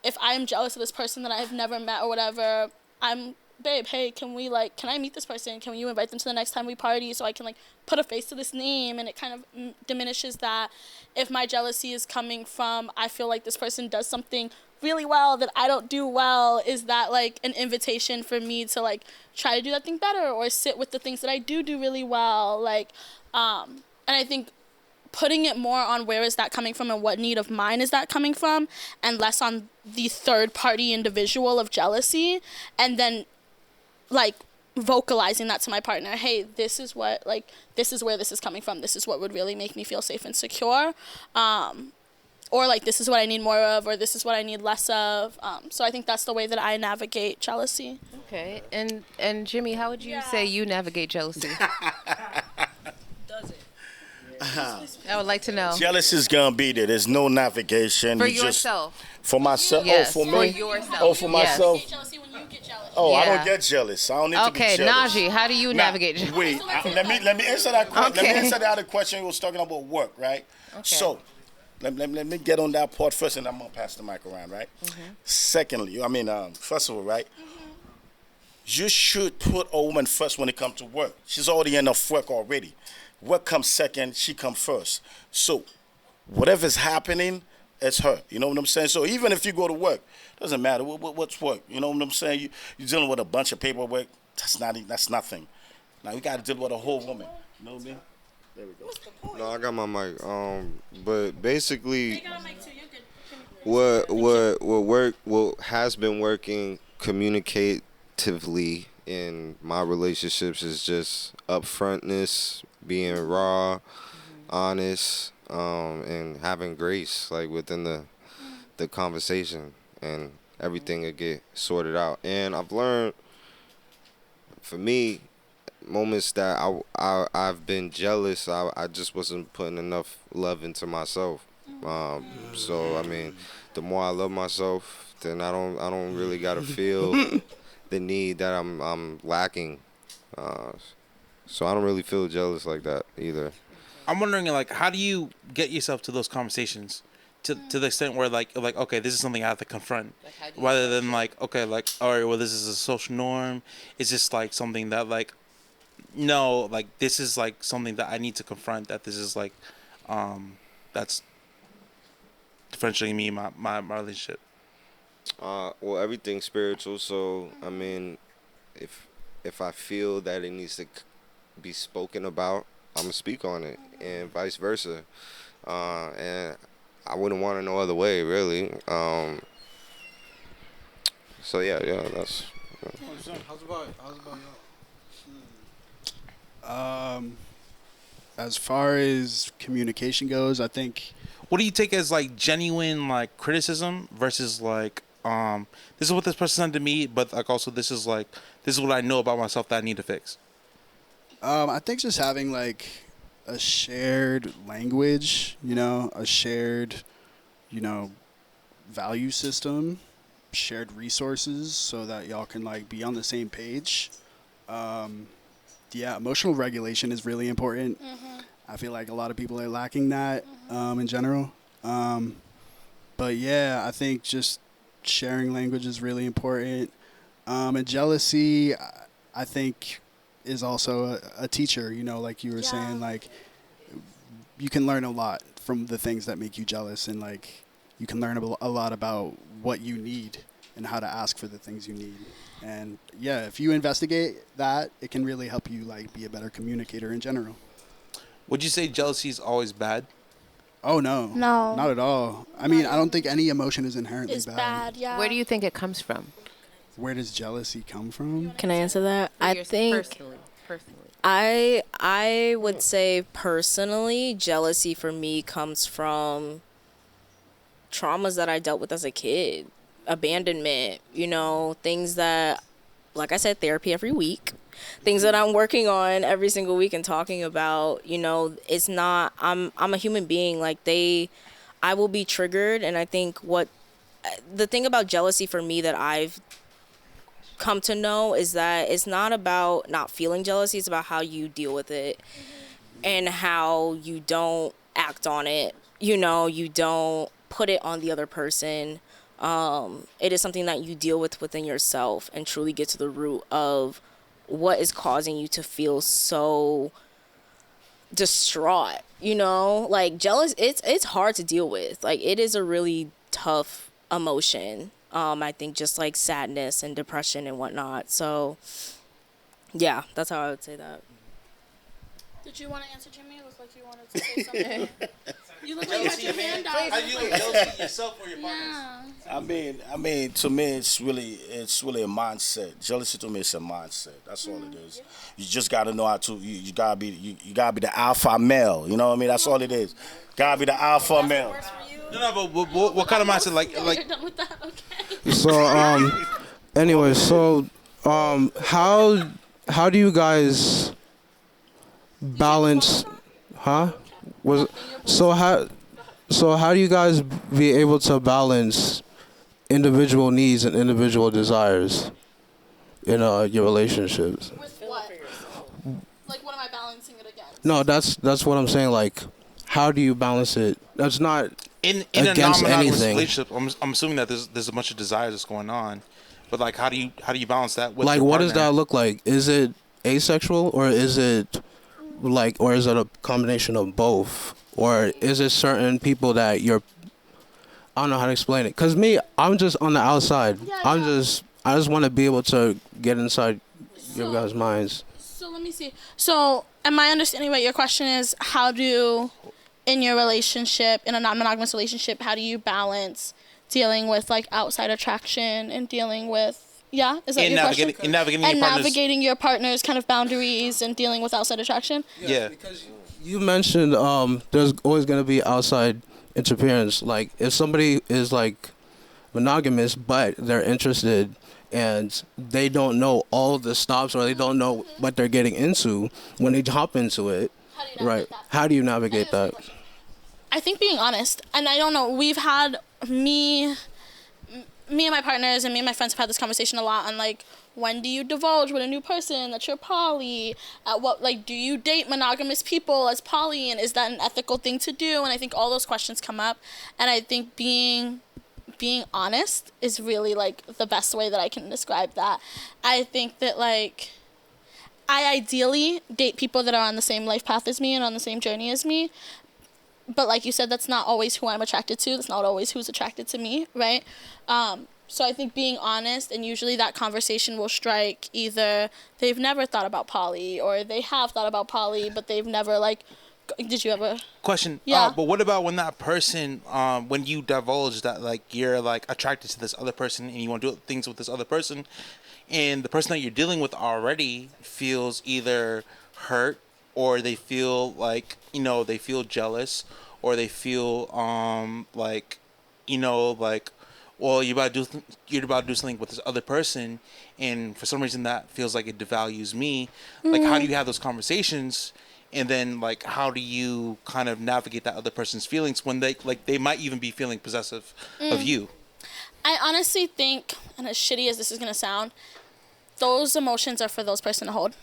if I'm jealous of this person that I've never met or whatever, babe, hey, can I meet this person? Can you invite them to the next time we party so I can, like, put a face to this name? And it kind of diminishes that. If my jealousy is coming from, I feel like this person does something really well that I don't do well, is that, like, an invitation for me to, like, try to do that thing better or sit with the things that I do really well? Like, and I think putting it more on where is that coming from and what need of mine is that coming from, and less on the third party individual of jealousy, and then, like, vocalizing that to my partner. Hey, this is where this is coming from. This is what would really make me feel safe and secure. Or, like, this is what I need more of, or this is what I need less of. So I think that's the way that I navigate jealousy. Okay. And Jimmy, how would you say you navigate jealousy? I would like to know. Jealous is gonna be there. There's no navigation. For yourself. For myself. Yes. Oh, for me. For yourself. Oh, for myself. Oh, Yeah. I don't get jealous. I don't need to be jealous. Okay, Najee, how do you navigate jealousy? Wait, let me answer that question. Okay. Let me answer the other question. We was talking about work, right? Okay. So, let me get on that part first, and I'm gonna pass the mic around, right? Secondly, first of all, right? You should put a woman first when it comes to work. She's already enough work already. Work comes second, she comes first. So, whatever's happening, it's her. You know what I'm saying? So even if you go to work, doesn't matter what's work. You know what I'm saying? You're dealing with a bunch of paperwork. That's nothing. Now you got to deal with a whole woman. You know what I mean? There we go. No, I got my mic. But basically, what has been working communicatively in my relationships is just upfrontness, being raw, honest, and having grace, like, within the conversation, and everything will get sorted out. And I've learned, for me, moments that I've been jealous, I just wasn't putting enough love into myself. So I mean, the more I love myself, then I don't really gotta feel the need that I'm lacking. So I don't really feel jealous like that either. I'm wondering, like, how do you get yourself to those conversations to the extent where, like, okay, this is something I have to confront, rather than, like, okay, like, all right, well, this is a social norm. It's just, like, something that, like, no, like, this is, like, something that I need to confront, that this is, like, that's differentiating me in my relationship. Well, everything's spiritual, so I mean, if I feel that it needs to be spoken about, I'm gonna speak on it, and vice versa. And I wouldn't want it no other way, really. So yeah, that's. How's about y'all? As far as communication goes, I think. What do you take as, like, genuine, like, criticism versus, like, this is what this person said to me, but, like, also this is what I know about myself that I need to fix? I think just having, like, a shared language, a shared, value system, shared resources, so that y'all can, like, be on the same page. Emotional regulation is really important. I feel like a lot of people are lacking that in general. But yeah, I think just sharing language is really important. And jealousy, I think, is also a teacher, like you were saying, like, you can learn a lot from the things that make you jealous, and, like, you can learn a lot about what you need and how to ask for the things you need. And yeah, if you investigate that, it can really help you, like, be a better communicator in general. Would you say jealousy is always bad? Oh, no. No. Not at all. I mean, I don't think any emotion is inherently It's bad, yeah. Where do you think it comes from? Where does jealousy come from? Can I answer that? I think personally. I would say personally, jealousy for me comes from traumas that I dealt with as a kid. abandonment, things that, like I said, therapy every week, things that I'm working on every single week and talking about. It's not, I'm a human being. Like, I will be triggered. And I think the thing about jealousy for me that I've come to know is that it's not about not feeling jealousy, it's about how you deal with it and how you don't act on it. You don't put it on the other person. It is something that you deal with within yourself and truly get to the root of what is causing you to feel so distraught. Like, jealous, it's hard to deal with. Like, it is a really tough emotion. I think just like sadness and depression and whatnot. So yeah, that's how I would say that. Did you want to answer, Jimmy? It looked like you wanted to say something. You look like you had your hand out. Are you jealous yourself or your partner? I mean, to me, it's really a mindset. Jealousy to me is a mindset. That's all it is. You just gotta know how to. You gotta be the alpha male. You know what I mean? That's all it is. Gotta be the alpha male. No, but what kind of mindset? Like. You're done with that, okay? So anyway, how do you guys balance? Huh? So how do you guys be able to balance individual needs and individual desires in your relationships? With what? Like, what am I balancing it against? No, that's what I'm saying. Like, how do you balance it? That's not in a against non-monogamous anything. relationship. I'm assuming that there's a bunch of desires that's going on, but like, how do you balance that with Like, your what does partner? that look like? Is it asexual, or is it a combination of both? Or is it certain people that I don't know how to explain it. Cause me, I'm just on the outside. I just want to be able to get inside your guys' minds. So let me see. So am I understanding what your question is? In your relationship, in a non-monogamous relationship, how do you balance dealing with like outside attraction and dealing with is that your question? Navigating your partner's kind of boundaries and dealing with outside attraction? Yeah. Because you mentioned there's always going to be outside interference. Like, if somebody is like monogamous but they're interested and they don't know all the stops, or they don't know what they're getting into when they hop into it, how do you navigate that? I think being honest, and I don't know, we've had me and my partners and me and my friends have had this conversation a lot on like, when do you divulge with a new person that you're poly? Do you date monogamous people as poly, and is that an ethical thing to do? And I think all those questions come up, and I think being honest is really like the best way that I can describe that. I think that like, I ideally date people that are on the same life path as me and on the same journey as me. But like you said, that's not always who I'm attracted to. That's not always who's attracted to me, right? So I think being honest, and usually that conversation will strike either they've never thought about poly, or they have thought about poly, but they've never like, did you ever? Question. Yeah. But what about when that person, when you divulge that like you're like attracted to this other person and you want to do things with this other person, and the person that you're dealing with already feels either hurt, or they feel like, they feel jealous, or they feel well, you're about to do something with this other person, and for some reason that feels like it devalues me. Like, how do you have those conversations? And then like, how do you kind of navigate that other person's feelings when they might even be feeling possessive of you? I honestly think, and as shitty as this is gonna sound, those emotions are for those person to hold.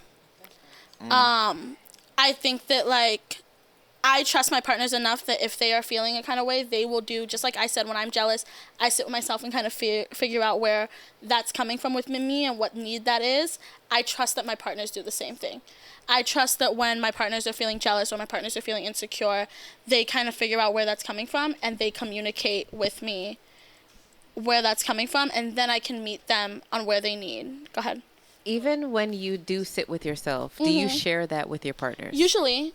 I think that like, I trust my partners enough that if they are feeling a kind of way, they will do, just like I said, when I'm jealous, I sit with myself and kind of figure out where that's coming from within me and what need that is. I trust that my partners do the same thing. I trust that when my partners are feeling jealous or my partners are feeling insecure, they kind of figure out where that's coming from, and they communicate with me where that's coming from, and then I can meet them on where they need. Go ahead. Even when you do sit with yourself, do you share that with your partners? Usually,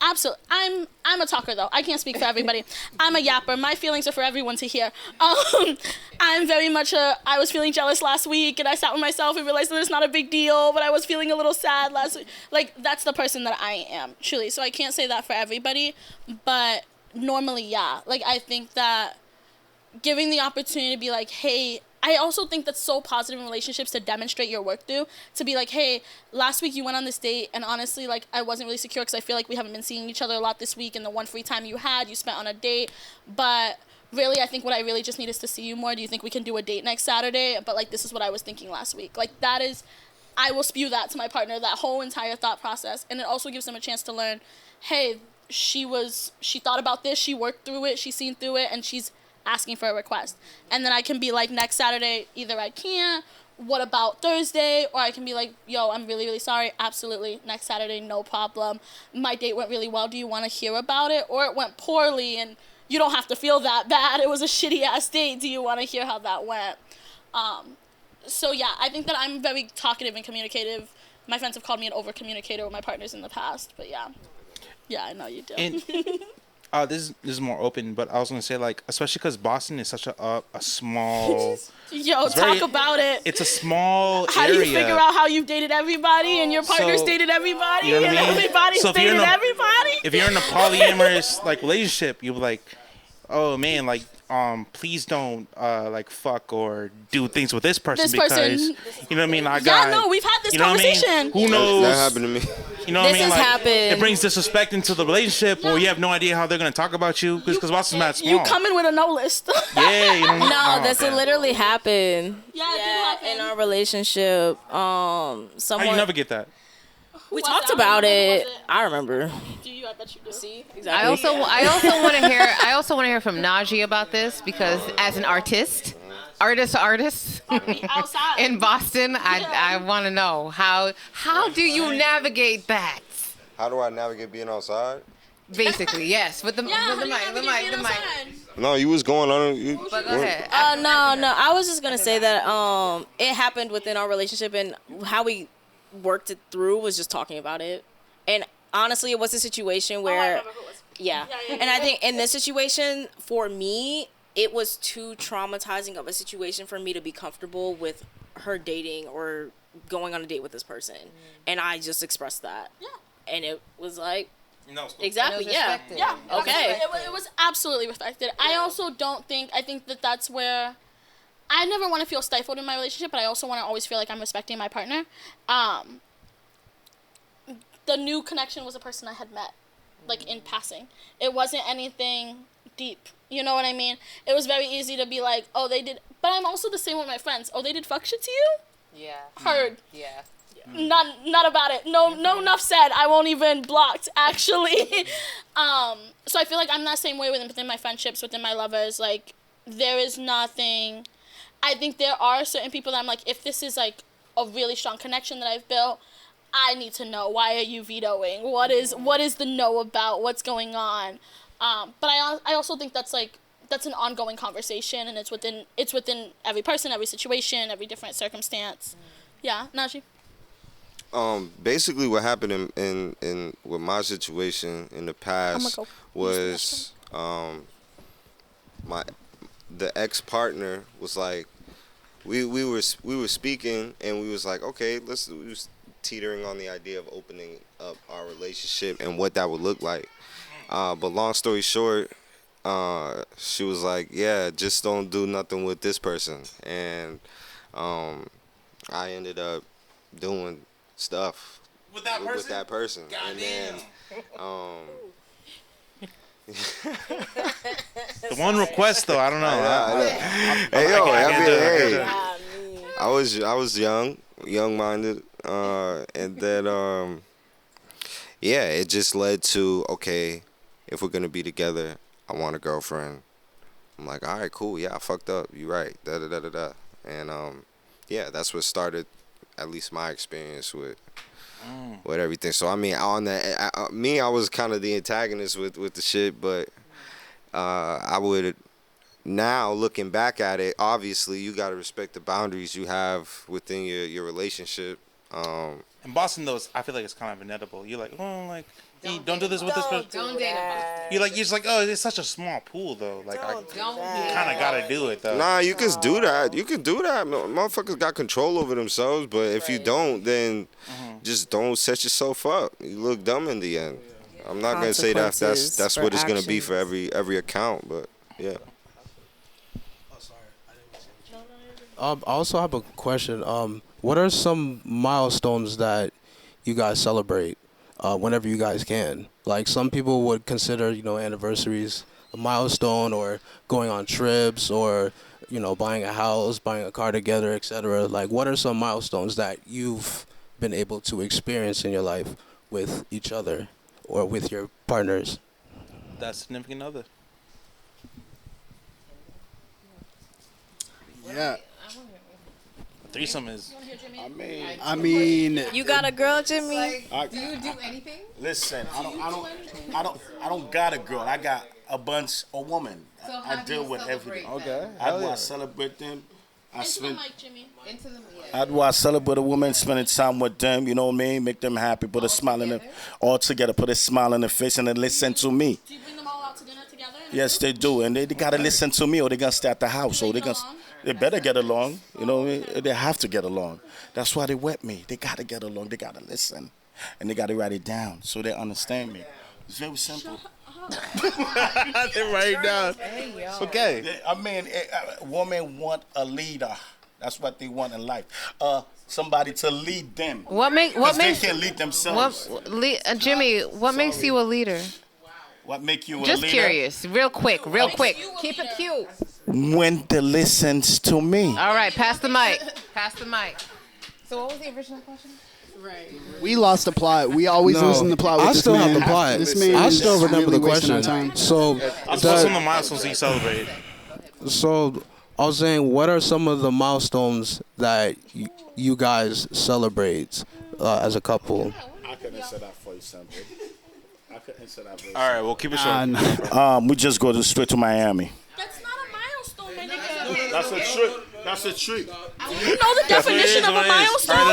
absolutely. I'm a talker though. I can't speak for everybody. I'm a yapper. My feelings are for everyone to hear. I'm very much I was feeling jealous last week, and I sat with myself and realized that it's not a big deal, but I was feeling a little sad last week. Like, that's the person that I am, truly. So I can't say that for everybody, but normally, yeah. Like, I think that giving the opportunity to be like, hey, I also think that's so positive in relationships to demonstrate your work through, to be like, hey, last week you went on this date and honestly, like, I wasn't really secure because I feel like we haven't been seeing each other a lot this week, and the one free time you had, you spent on a date, but really, I think what I really just need is to see you more. Do you think we can do a date next Saturday? But, like, this is what I was thinking last week. Like, that is, I will spew that to my partner, that whole entire thought process, and it also gives them a chance to learn, hey, she thought about this, she worked through it, she's seen through it, and she's asking for a request. And then I can be like, next Saturday, either I can't, what about Thursday? Or I can be like, yo, I'm really, really sorry. Absolutely. Next Saturday, no problem. My date went really well. Do you want to hear about it? Or it went poorly and you don't have to feel that bad. It was a shitty ass date. Do you want to hear how that went? So yeah, I think that I'm very talkative and communicative. My friends have called me an over communicator with my partners in the past, but yeah. Yeah, I know you do. And this is more open, but I was gonna say, like, especially because Boston is such a small. Yo, talk about it. It's a small how area. Do you figure out how you've dated everybody and your partner's dated everybody, you know what I mean? Everybody's dated everybody? If you're in a polyamorous like relationship, you're like, oh man, like please don't like fuck or do things with this person because you know what I mean. We've had this conversation. I mean? Who knows? That happened to me. You know what I mean? Like, happened. It brings disrespect into the relationship, or you have no idea how they're gonna talk about you because Boston's not small. You come in with a no list. Yeah, you know. No, that's literally happened. Yeah, it did happen in our relationship. Someone. How you navigate that? We talked about it. I remember. Do you? I bet you do. See, exactly. I also want to hear. I also want to hear from Najee about this because as an artist in Boston, I want to know how do you navigate that? How do I navigate being outside? Basically, yes. With the mic. No, you was going on. But go ahead. No. I was just gonna say that it happened within our relationship, and how we worked it through was just talking about it. And honestly, it was a situation where, yeah. And I think in this situation, for me, it was too traumatizing of a situation for me to be comfortable with her dating or going on a date with this person. And I just expressed that. Yeah. And it was like, no, exactly, yeah. Yeah, okay. It was absolutely respected. I also I think that's where I never want to feel stifled in my relationship, but I also want to always feel like I'm respecting my partner. The new connection was a person I had met, like, in passing. It wasn't anything deep. You know what I mean? It was very easy to be like, oh, they did. But I'm also the same with my friends. Oh, they did fuck shit to you? Yeah. Heard. Yeah. Not about it. No enough said. I won't even blocked, actually. So I feel like I'm that same way within my friendships, within my lovers. Like, there is nothing. I think there are certain people that I'm like, if this is like a really strong connection that I've built, I need to know. Why are you vetoing? What is the no about? What's going on? But I also think that's an ongoing conversation, and it's within every person, every situation, every different circumstance. Yeah, Najee. Basically, what happened in with my situation in the past was the ex-partner was like, we were speaking, and we was like, okay, we was teetering on the idea of opening up our relationship and what that would look like. But long story short, she was like, yeah, just don't do nothing with this person. And I ended up doing stuff with that person. God and damn. Then the one request though, I don't know. I was young-minded, and then it just led to, okay, if we're gonna be together, I want a girlfriend. I'm like, all right, cool, yeah, I fucked up, you right, da. And that's what started, at least my experience with everything. So I mean, on that, I was kind of the antagonist with the shit, but I would, now looking back at it, obviously you got to respect the boundaries you have within your relationship. In Boston, though, I feel like it's kind of inevitable. You're like, oh, like, don't do this with this person. Don't date a You're just like, oh, it's such a small pool, though. Like, I kind of got to do it, though. Nah, you can do that. You can do that. Motherfuckers got control over themselves, but if you don't, then just don't set yourself up. You look dumb in the end. I'm not gonna say that's what it's gonna be for every account, but yeah. I also have a question. What are some milestones that you guys celebrate whenever you guys can? Like some people would consider, anniversaries a milestone, or going on trips, or buying a house, buying a car together, etc. Like, what are some milestones that you've been able to experience in your life with each other or with your partners? That significant other. Yeah. Threesome is. I mean. You got a girl, Jimmy? Do you do anything? Listen, I don't got a girl. I got a bunch of women. So I deal with everything. Okay. How do I celebrate them? Into the mic, Jimmy. Into the How do I celebrate a woman, spending time with them, you know what I mean? Make them happy, put a smile in them, all together, put a smile on their face, and then listen to me. Do you bring them all out to dinner together? Yes, they do, and they got to listen to me, or they're going to stay at the house, or they better get along, you know what I mean? They have to get along. That's why they wet me. They got to get along, they got to listen, and they got to write it down so they understand me. It's very simple. They write it down. Okay. I mean, women want a leader. That's what they want in life. Somebody to lead them. What makes they can't lead themselves. Jimmy? What makes you a leader? What make you a Just leader? curious, real quick. Keep it cute. When they listens to me. All right, pass the mic. So what was the original question? Right. We lost the plot. We always losing the plot with I this still man. have the plot. This man I is still remember really the wasting our question. time. So, What's some of the milestones that you celebrate? So I was saying, what are some of the milestones that you guys celebrate as a couple? I couldn't answer that for you, Sample. I couldn't answer that for you. All right, well, keep it short. We just go straight to Miami. That's not a milestone, my nigga. That's a trip. That's a treat. You know the definition of a milestone? All right,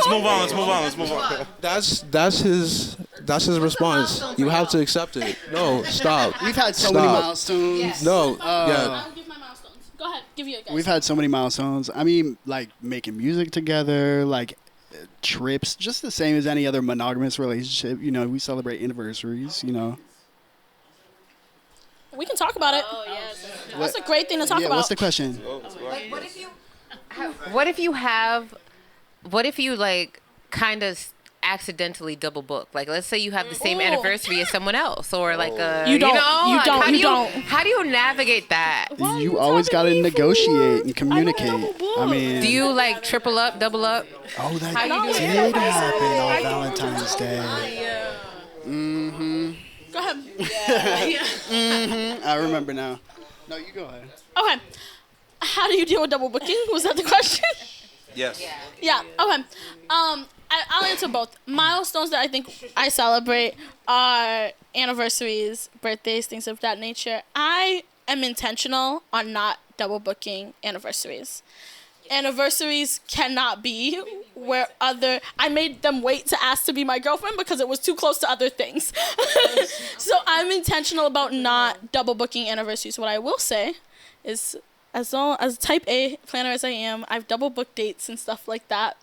let's move on. That's his response. You have to accept it. No, stop. We've had so many milestones. Yes. No, yeah. I'll give my milestones. Go ahead, give you a guys. We've had so many milestones. I mean, like making music together, like trips, just the same as any other monogamous relationship. We celebrate anniversaries. We can talk about it. Oh, yes. That's a great thing to talk about. What's the question? Like, what if you like kind of accidentally double book? Like, let's say you have the same anniversary as someone else, or like you don't. How do you navigate that? You always got to negotiate and communicate. I mean, do you like triple up, double up? Oh, that How do you do did happen on Valentine's Day. Go ahead. I remember now. No, you go ahead. Okay. How do you deal with double booking? Was that the question? Yes. Yeah. Okay. I'll answer both. Milestones that I think I celebrate are anniversaries, birthdays, things of that nature. I am intentional on not double booking anniversaries. Anniversaries cannot be where I made them wait to ask to be my girlfriend because it was too close to other things. So I'm intentional about not double booking anniversaries. What I will say is, as type A planner as I am, I've double booked dates and stuff like that.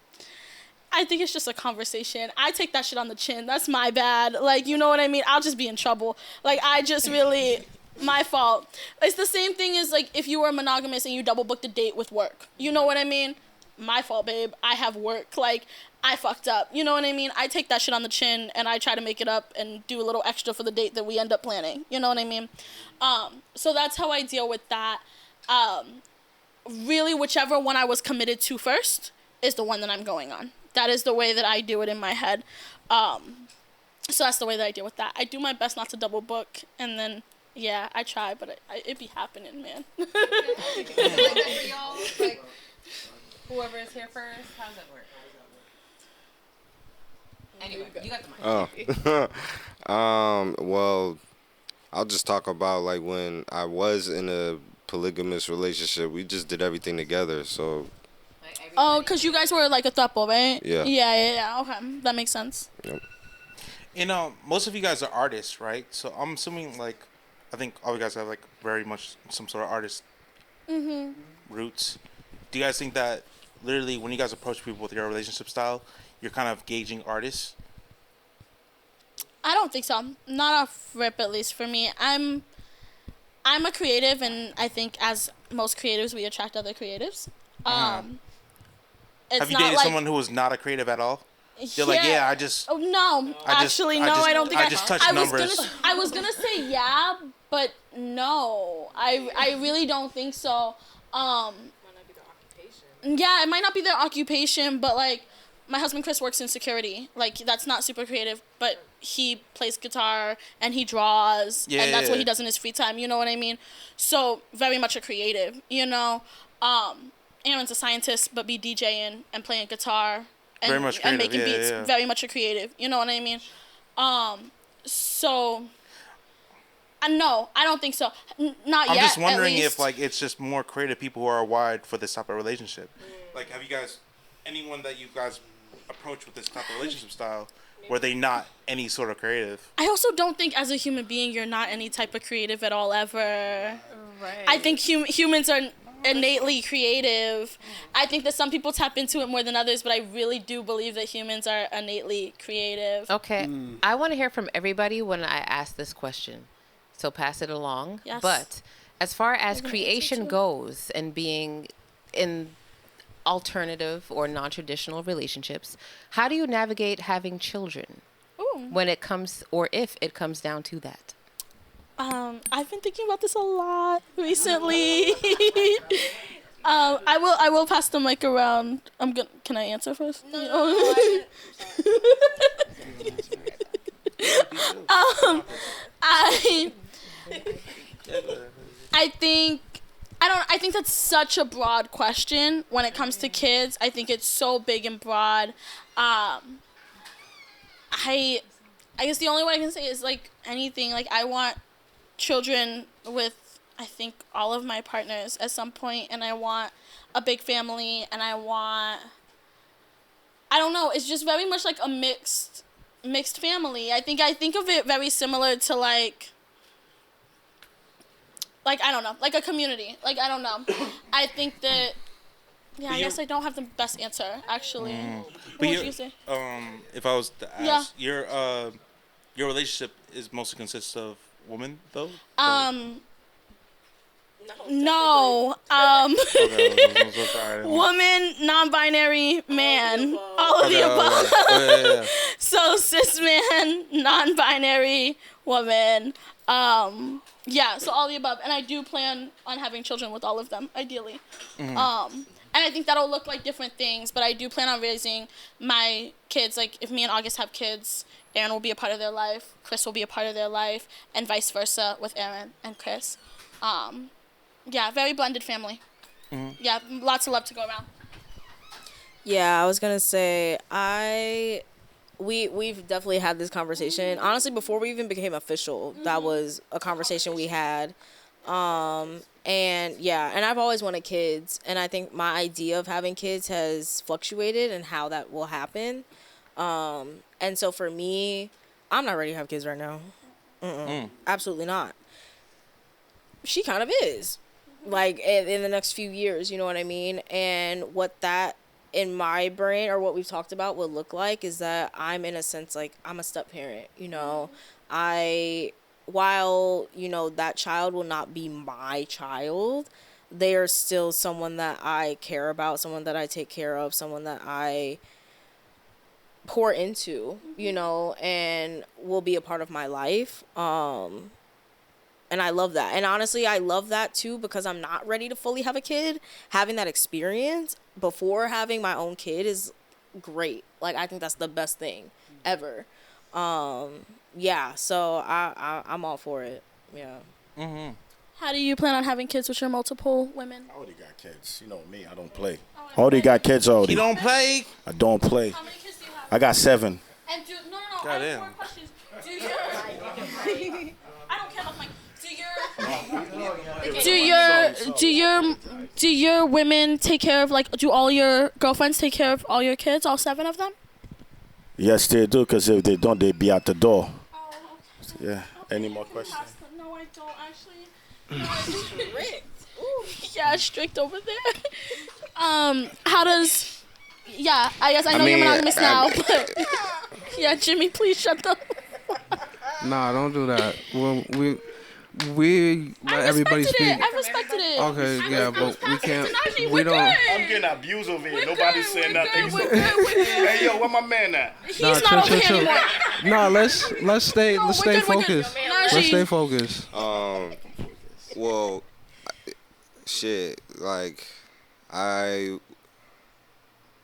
I think it's just a conversation. I take that shit on the chin. That's my bad. Like, you know what I mean? I'll just be in trouble. Like, I just really, my fault. It's the same thing as, like, if you were monogamous and you double booked a date with work. You know what I mean? My fault, babe. I have work. Like, I fucked up. You know what I mean? I take that shit on the chin and I try to make it up and do a little extra for the date that we end up planning. You know what I mean? So that's how I deal with that. Really, whichever one I was committed to first is the one that I'm going on. That is the way that I do it in my head. So that's the way that I deal with that. I do my best not to double book, and then, yeah, I try, but it be happening, man. Like, whoever is here first, how does that work? Anyway, you got the mic. Well, I'll just talk about like when I was in a polygamous relationship. We just did everything together, so. Oh, because you guys were like a throuple, right? Yeah. Yeah. Okay, that makes sense. Yep. Most of you guys are artists, right? So I'm assuming, like, I think all you guys have, like, very much some sort of artist roots. Do you guys think that literally when you guys approach people with your relationship style, you're kind of gauging artists? I don't think so. Not off rip, at least for me. I'm a creative, and I think as most creatives, we attract other creatives. It's Have you not dated like, someone who was not a creative at all? You're like, yeah, I just. Oh no, actually, no. I don't think I just touched numbers. I was gonna say yeah, but no, I really don't think so. Yeah, it might not be their occupation, but like, my husband Chris works in security. Like, that's not super creative, but he plays guitar and he draws, and that's what he does in his free time. You know what I mean? So very much a creative. You know, Aaron's a scientist, but be DJing and playing guitar. And, very much creative, and making beats, very much a creative. You know what I mean? So, no, I don't think so. Not yet. I'm just wondering if like it's just more creative people who are wired for this type of relationship. Like, have you guys, anyone that you guys approach with this type of relationship style, were they not any sort of creative? I also don't think as a human being you're not any type of creative at all ever. Right. I think humans are innately creative. I think that some people tap into it more than others, but I really do believe that humans are innately creative. Okay. I want to hear from everybody when I ask this question. So pass it along. Yes. But as far as creation goes and being in alternative or non-traditional relationships, how do you navigate having children when it comes, or if it comes down to that? I've been thinking about this a lot recently. I will pass the mic around. Can I answer first? No. I think that's such a broad question when it comes to kids. I think it's so big and broad. I guess the only way I can say is like anything. Like, I want children with, I think, all of my partners at some point, and I want a big family, and I don't know, it's just very much like a mixed family. I think of it very similar to like I don't know, like a community. Like, I don't know. I think that, I guess I don't have the best answer, actually. What would you say? If I was to ask, your relationship is mostly consists of women, though? No. Woman, non-binary, man. All of the above. So, cis man, non-binary, woman. So all the above. And I do plan on having children with all of them, ideally. And I think that'll look like different things, but I do plan on raising my kids. Like, if me and August have kids, Aaron will be a part of their life, Chris will be a part of their life, and vice versa with Aaron and Chris. Very blended family. Yeah, lots of love to go around. Yeah, I was gonna say we've definitely had this conversation. Honestly, before we even became official, that was a conversation we had. And I've always wanted kids, and I think my idea of having kids has fluctuated and how that will happen. And so for me, I'm not ready to have kids right now. Absolutely not. She kind of is, like, in the next few years, you know what I mean? And what that, in my brain, or what we've talked about, would look like is that I'm, in a sense, like, I'm a step parent, you know? While, you know, that child will not be my child, they are still someone that I care about, someone that I take care of, someone that I pour into, you know, and will be a part of my life. And I love that. And honestly, I love that too, because I'm not ready to fully have a kid. Having that experience before having my own kid is great. Like, I think that's the best thing ever. So I'm all for it. Yeah. How do you plan on having kids with your multiple women? I already got kids. You know me, I don't play. I already got kids already. You don't play? I don't play. How many kids do you have? I got 7. And I have more questions. Do you... I don't care about my... Do your women take care of, like, do all your girlfriends take care of all your kids, all 7 of them? Yes, they do, because if they don't, they'd be out the door. Yeah. Any more questions? No, I don't, actually. No, strict. Ooh. Yeah, strict over there. How does... Yeah, I guess I know you're monogamous now, but... Yeah, Jimmy, please shut up. Nah, don't do that. we let everybody speak. I respected it. Okay, yeah, but we can't. Najee, We don't. I'm getting abused over here. Nobody's saying nothing. Hey, yo, where my man at? He's not over here anymore. No, let's stay focused. Let's stay focused. Well, shit. Like,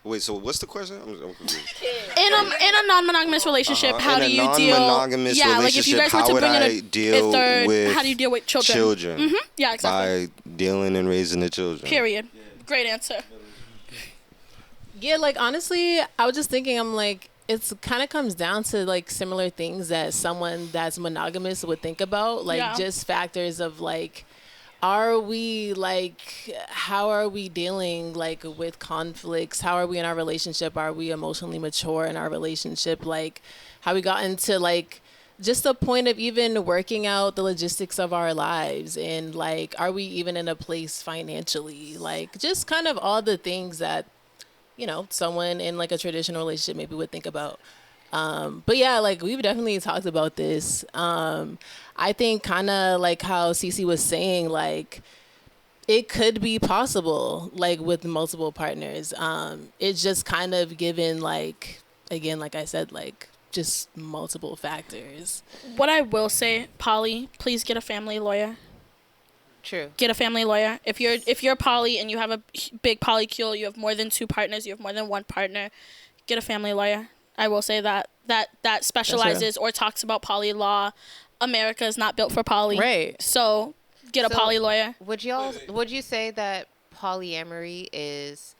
wait. So what's the question? I'm confused. In a non-monogamous relationship, how do you deal? Non-monogamous Like if you guys were to bring in a third, how do you deal with children? Children. Yeah, exactly. By dealing and raising the children. Period. Great answer. Yeah, like honestly, I was just thinking, I'm like, it's kind of comes down to like similar things that someone that's monogamous would think about, like just factors of like, are we like, how are we dealing like with conflicts? How are we in our relationship? Are we emotionally mature in our relationship? Like, how we got into like just the point of even working out the logistics of our lives, and like, are we even in a place financially? Like, just kind of all the things that, you know, someone in like a traditional relationship maybe would think about. But yeah, like we've definitely talked about this. I think kind of like how Cece was saying, like it could be possible, like with multiple partners. It's just kind of given, like, again, like I said, like just multiple factors. What I will say, Polly, please get a family lawyer. True. Get a family lawyer. If you're poly and you have a big polycule, you have more than 2 partners, you have more than 1 partner, get a family lawyer. I will say that specializes or talks about poly law. America is not built for poly. Right. So get a poly lawyer. Would you say that polyamory is,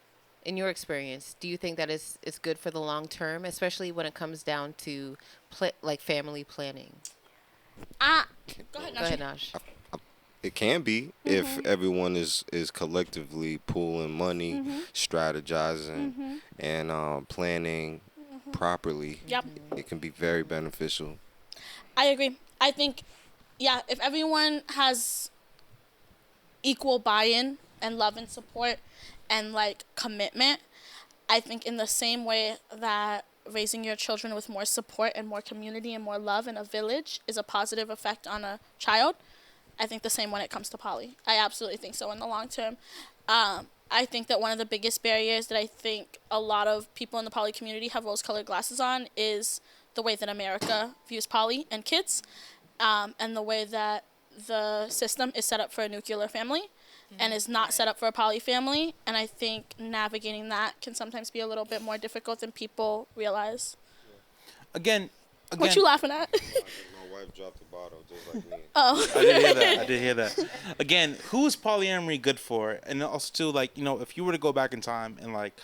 in your experience, do you think that it's good for the long term, especially when it comes down to like family planning? Go ahead, Nash. It can be if everyone is collectively pooling money, strategizing, and planning properly. Yep. It can be very beneficial. I agree. I think, yeah, if everyone has equal buy-in and love and support and like commitment, I think in the same way that raising your children with more support and more community and more love in a village is a positive effect on a child, I think the same when it comes to poly. I absolutely think so in the long term. I think that one of the biggest barriers that I think a lot of people in the poly community have rose-colored glasses on is the way that America views poly and kids, and the way that the system is set up for a nuclear family and is not set up for a poly family. And I think navigating that can sometimes be a little bit more difficult than people realize. Again. What you laughing at? My wife dropped the bottle just like me. Oh. I did hear that. Again, who is polyamory good for? And also too, like, you know, if you were to go back in time and like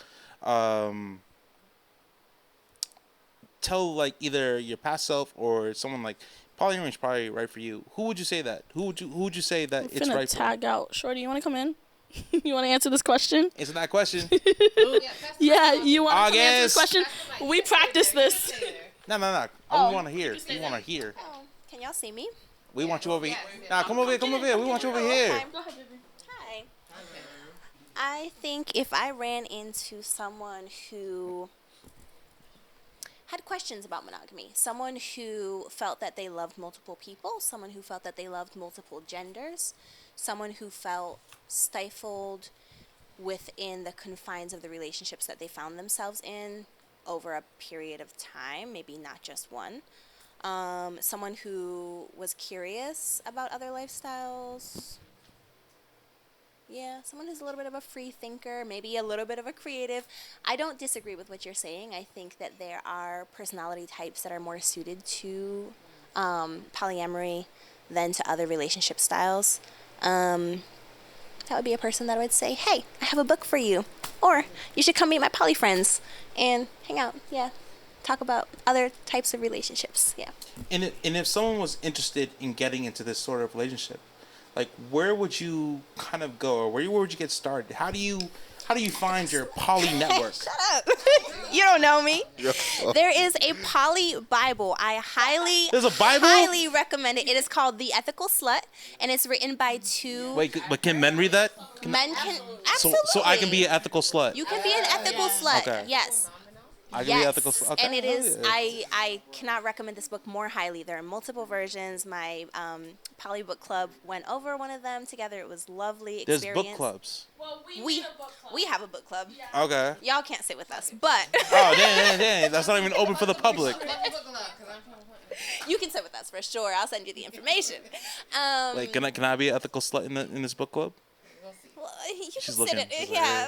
tell like either your past self or someone like polyamory is probably right for you, who would you say that? Who would you say that it's right for? Tag out. Shorty, you want to come in? You want to answer this question? Answer that question. Yeah, you want to come answer this question? We practice this. No. We want to hear. We want to hear. Oh, can y'all see me? We want you over here. Nah, come over here. We want you over here. Go ahead, baby. Hi. I think if I ran into someone who had questions about monogamy, someone who felt that they loved multiple people, someone who felt that they loved multiple genders, someone who felt stifled within the confines of the relationships that they found themselves in over a period of time, maybe not just one. Someone who was curious about other lifestyles. Yeah, someone who's a little bit of a free thinker, maybe a little bit of a creative. I don't disagree with what you're saying. I think that there are personality types that are more suited to polyamory than to other relationship styles. That would be a person that I would say, hey, I have a book for you. Or you should come meet my poly friends and hang out. Yeah. Talk about other types of relationships. Yeah. And if someone was interested in getting into this sort of relationship, like where would you kind of go, or where would you get started? How do you find your poly network? Shut up. You don't know me. There is a poly Bible. There's a Bible? highly recommend it. It is called The Ethical Slut, and it's written by 2... Wait, but can men read that? Men can... Absolutely. So I can be an ethical slut? You can be an ethical slut. Okay. Yes. I can be ethical. Okay, and it is. yeah. I cannot recommend this book more highly. There are multiple versions. My Poly Book Club went over one of them together. It was lovely experience. There's book clubs. Well, we have a book club. Okay. Y'all can't sit with us, but Oh, dang. That's not even open for the public. you can sit with us for sure. I'll send you the information. Like, can I be an ethical slut in this book club? Well, you She's can sit looking. it. Yeah.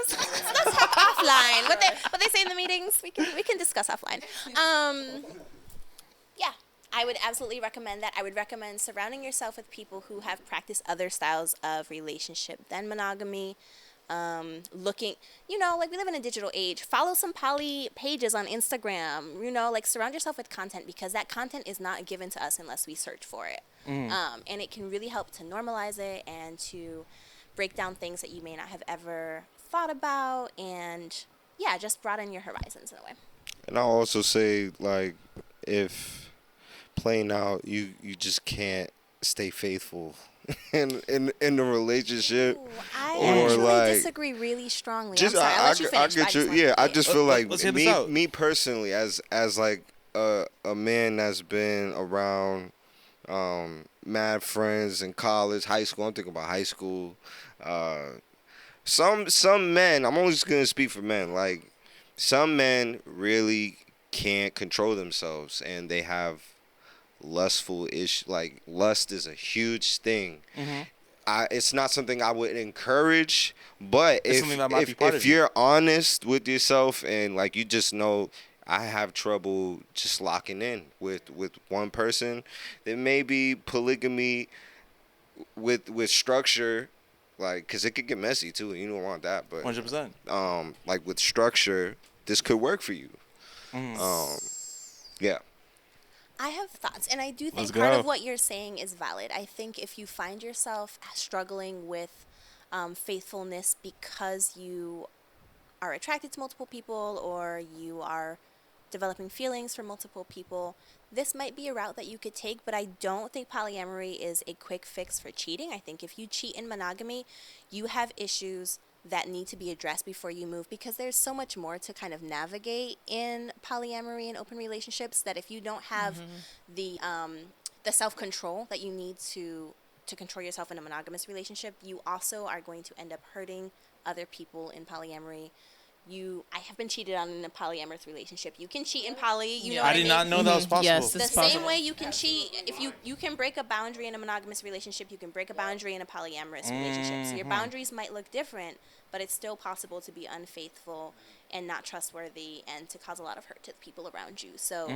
Let's talk offline. What they say in the meetings, we can discuss offline. Yeah, I would absolutely recommend that. I would recommend surrounding yourself with people who have practiced other styles of relationship than monogamy. Looking, like we live in a digital age. Follow some poly pages on Instagram. Like surround yourself with content because that content is not given to us unless we search for it. And it can really help to normalize it and to break down things that you may not have ever thought about, and just broaden your horizons in a way. And I'll also say, like, if playing out, you just can't stay faithful in the relationship. Ooh, I or actually like disagree really strongly. just I'm sorry, I'll let you finish, I get you. I just feel like let's hear this out. me personally, as like a man that's been around mad friends in college, high school. I'm thinking about high school. Some men, I'm only just gonna speak for men, like some men really can't control themselves and they have lustful like lust is a huge thing. It's not something I would encourage, but if you're honest with yourself and like you just know I have trouble just locking in with one person, then maybe polygamy with structure, like, because it could get messy too, and you don't want that. But 100%. Like with structure, this could work for you. Yeah. I have thoughts, and I do think part of what you're saying is valid. I think if you find yourself struggling with faithfulness because you are attracted to multiple people or you are developing feelings for multiple people, this might be a route that you could take, but I don't think polyamory is a quick fix for cheating. I think if you cheat in monogamy, you have issues that need to be addressed before you move, because there's so much more to kind of navigate in polyamory and open relationships that if you don't have the self-control that you need to control yourself in a monogamous relationship, you also are going to end up hurting other people in polyamory. I have been cheated on in a polyamorous relationship. You can cheat in poly. You know I did not know that was possible. Yes, the same way you can cheat. If you can break a boundary in a monogamous relationship, you can break a boundary in a polyamorous relationship. So your boundaries might look different, but it's still possible to be unfaithful and not trustworthy and to cause a lot of hurt to the people around you. So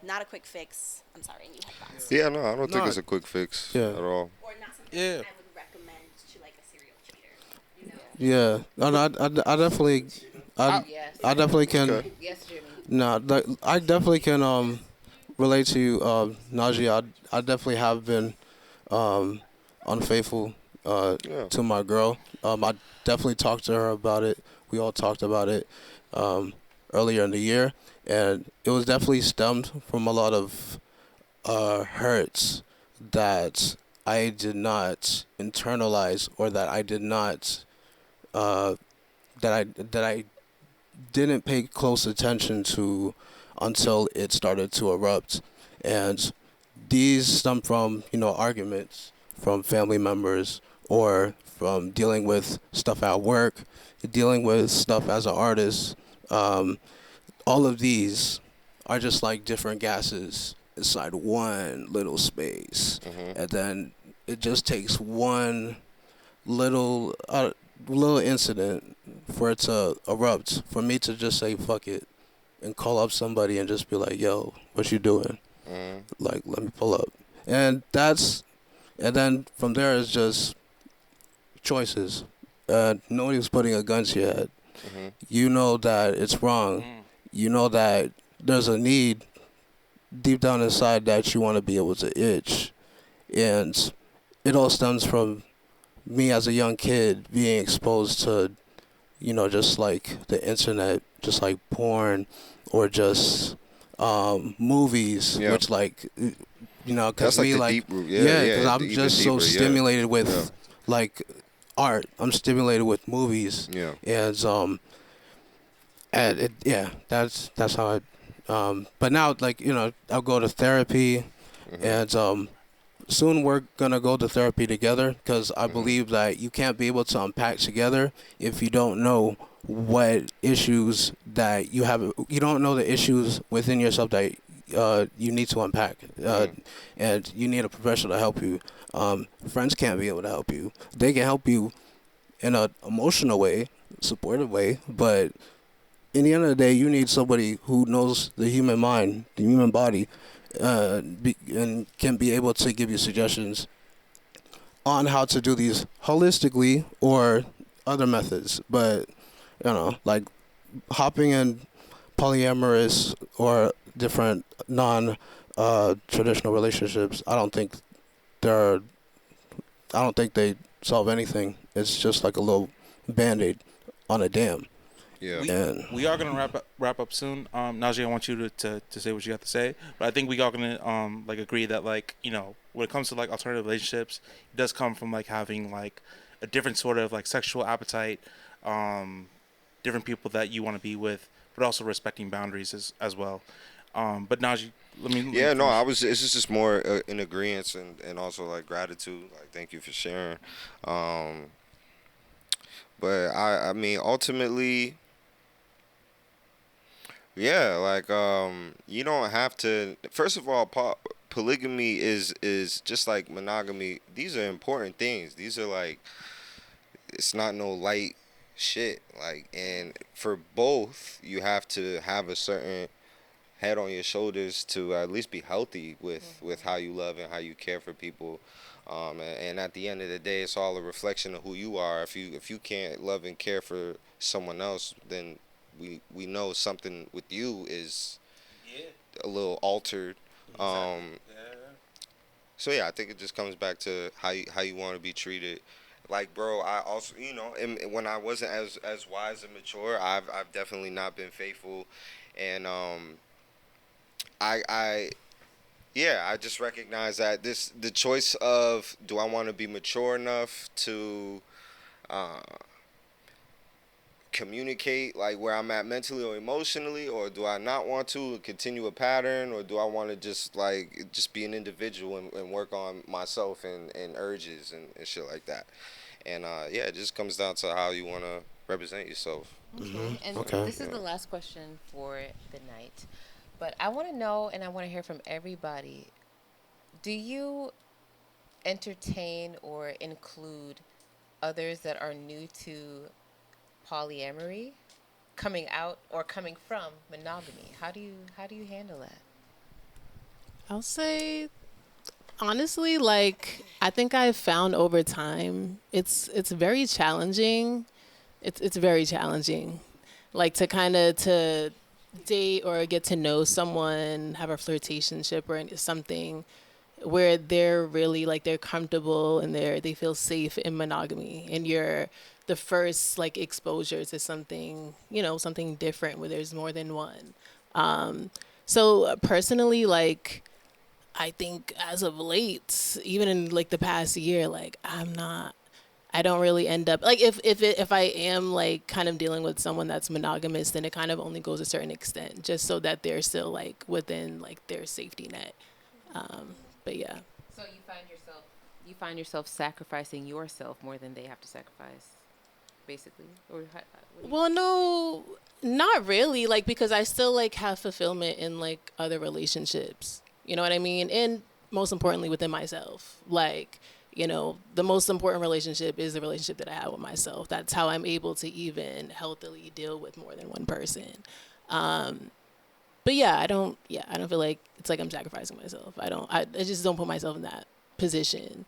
not a quick fix. I'm sorry, and you have thoughts. Yeah, no, I don't think it's a quick fix at all. Or not something I would recommend to like a serial cheater. Yeah, no, I definitely. I definitely can. Yes, Jimmy. No, I definitely can relate to you, Najee. I definitely have been unfaithful to my girl. I definitely talked to her about it. We all talked about it earlier in the year, and it was definitely stemmed from a lot of hurts that I did not internalize, or that I did not that I didn't pay close attention to until it started to erupt. And these stem from, arguments from family members, or from dealing with stuff at work, dealing with stuff as an artist. All of these are just like different gases inside one little space. And then it just takes one little incident for it to erupt, for me to just say fuck it and call up somebody and just be like, yo, what you doing? Like, let me pull up. And then from there it's just choices. Nobody's putting a gun to your head. You know that it's wrong. You know that there's a need deep down inside that you want to be able to itch. And it all stems from me as a young kid being exposed to, just like the internet, just like porn, or just movies, which like, because me like deep root. Because I'm just so stimulated with like art. I'm stimulated with movies, and And that's how I. But now, like, I'll go to therapy, and soon we're gonna go to therapy together because I believe that you can't be able to unpack together if you don't know what issues that you have. You don't know the issues within yourself that you need to unpack, and you need a professional to help you. Friends can't be able to help you. They can help you in an emotional way, supportive way, but in the end of the day, you need somebody who knows the human mind, the human body, and can be able to give you suggestions on how to do these holistically or other methods. But, like hopping in polyamorous or different non-traditional relationships, I don't think they solve anything. It's just like a little Band-Aid on a dam. Yeah. We are gonna wrap up soon. Najee, I want you to say what you have to say, but I think we are gonna agree that when it comes to alternative relationships, it does come from having a different sort of sexual appetite, different people that you want to be with, but also respecting boundaries as well. But Najee, let me. Yeah, no, it's just more in agreement and also gratitude. Thank you for sharing. But I mean, ultimately. Yeah, you don't have to. First of all, polygamy is just like monogamy. These are important things. These are it's not no light shit. And for both, you have to have a certain head on your shoulders to at least be healthy with how you love and how you care for people. And at the end of the day, it's all a reflection of who you are. If you can't love and care for someone else, then we know something with you is a little altered. So yeah, I think it just comes back to how you want to be treated. Bro, I also and when I wasn't as wise and mature, I've definitely not been faithful, and I just recognize that the choice of do I want to be mature enough to communicate where I'm at mentally or emotionally, or do I not want to continue a pattern, or do I want to just be an individual and work on myself and urges and shit like that. And it just comes down to how you want to represent yourself. Okay. And this is the last question for the night, but I want to know, and I want to hear from everybody, do you entertain or include others that are new to polyamory, coming out or coming from monogamy? How do you handle that? I'll say, honestly, I think I've found over time, it's very challenging. It's very challenging, to date or get to know someone, have a flirtationship or something where they're really they're comfortable and they feel safe in monogamy, and you're the first exposure to something, something different where there's more than one. So personally, I think as of late, even in the past year, I don't really end up if I am kind of dealing with someone that's monogamous, then it kind of only goes a certain extent, just so that they're still within their safety net. But yeah. So you find yourself sacrificing yourself more than they have to sacrifice, basically, or well, no, not really. Because I still have fulfillment in other relationships. You know what I mean? And most importantly, within myself. The most important relationship is the relationship that I have with myself. That's how I'm able to even healthily deal with more than one person. But I don't feel like it's I'm sacrificing myself. I just don't put myself in that position.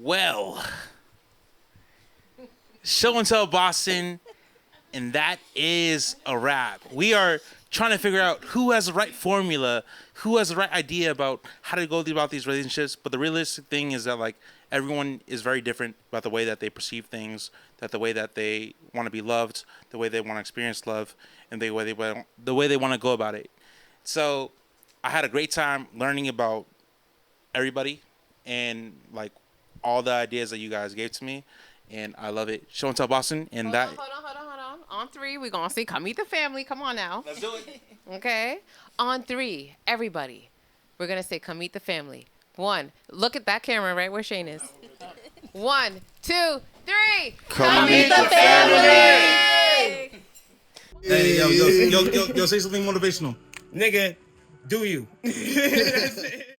Well, show and tell Boston, and that is a wrap. We are trying to figure out who has the right formula, who has the right idea about how to go about these relationships. But the realistic thing is that everyone is very different about the way that they perceive things, that the way that they want to be loved, the way they want to experience love, and the way they want to go about it. So I had a great time learning about everybody and all the ideas that you guys gave to me. and I love it. Show and tell Boston, and Hold on. On 3, we're going to say, come meet the family. Come on now. Let's do it. Okay? On 3, everybody, we're going to say, come meet the family. 1, look at that camera right where Shane is. 1, 2, 3. Come meet the family. Hey, yo, say something motivational. Nigga, do you? That's it.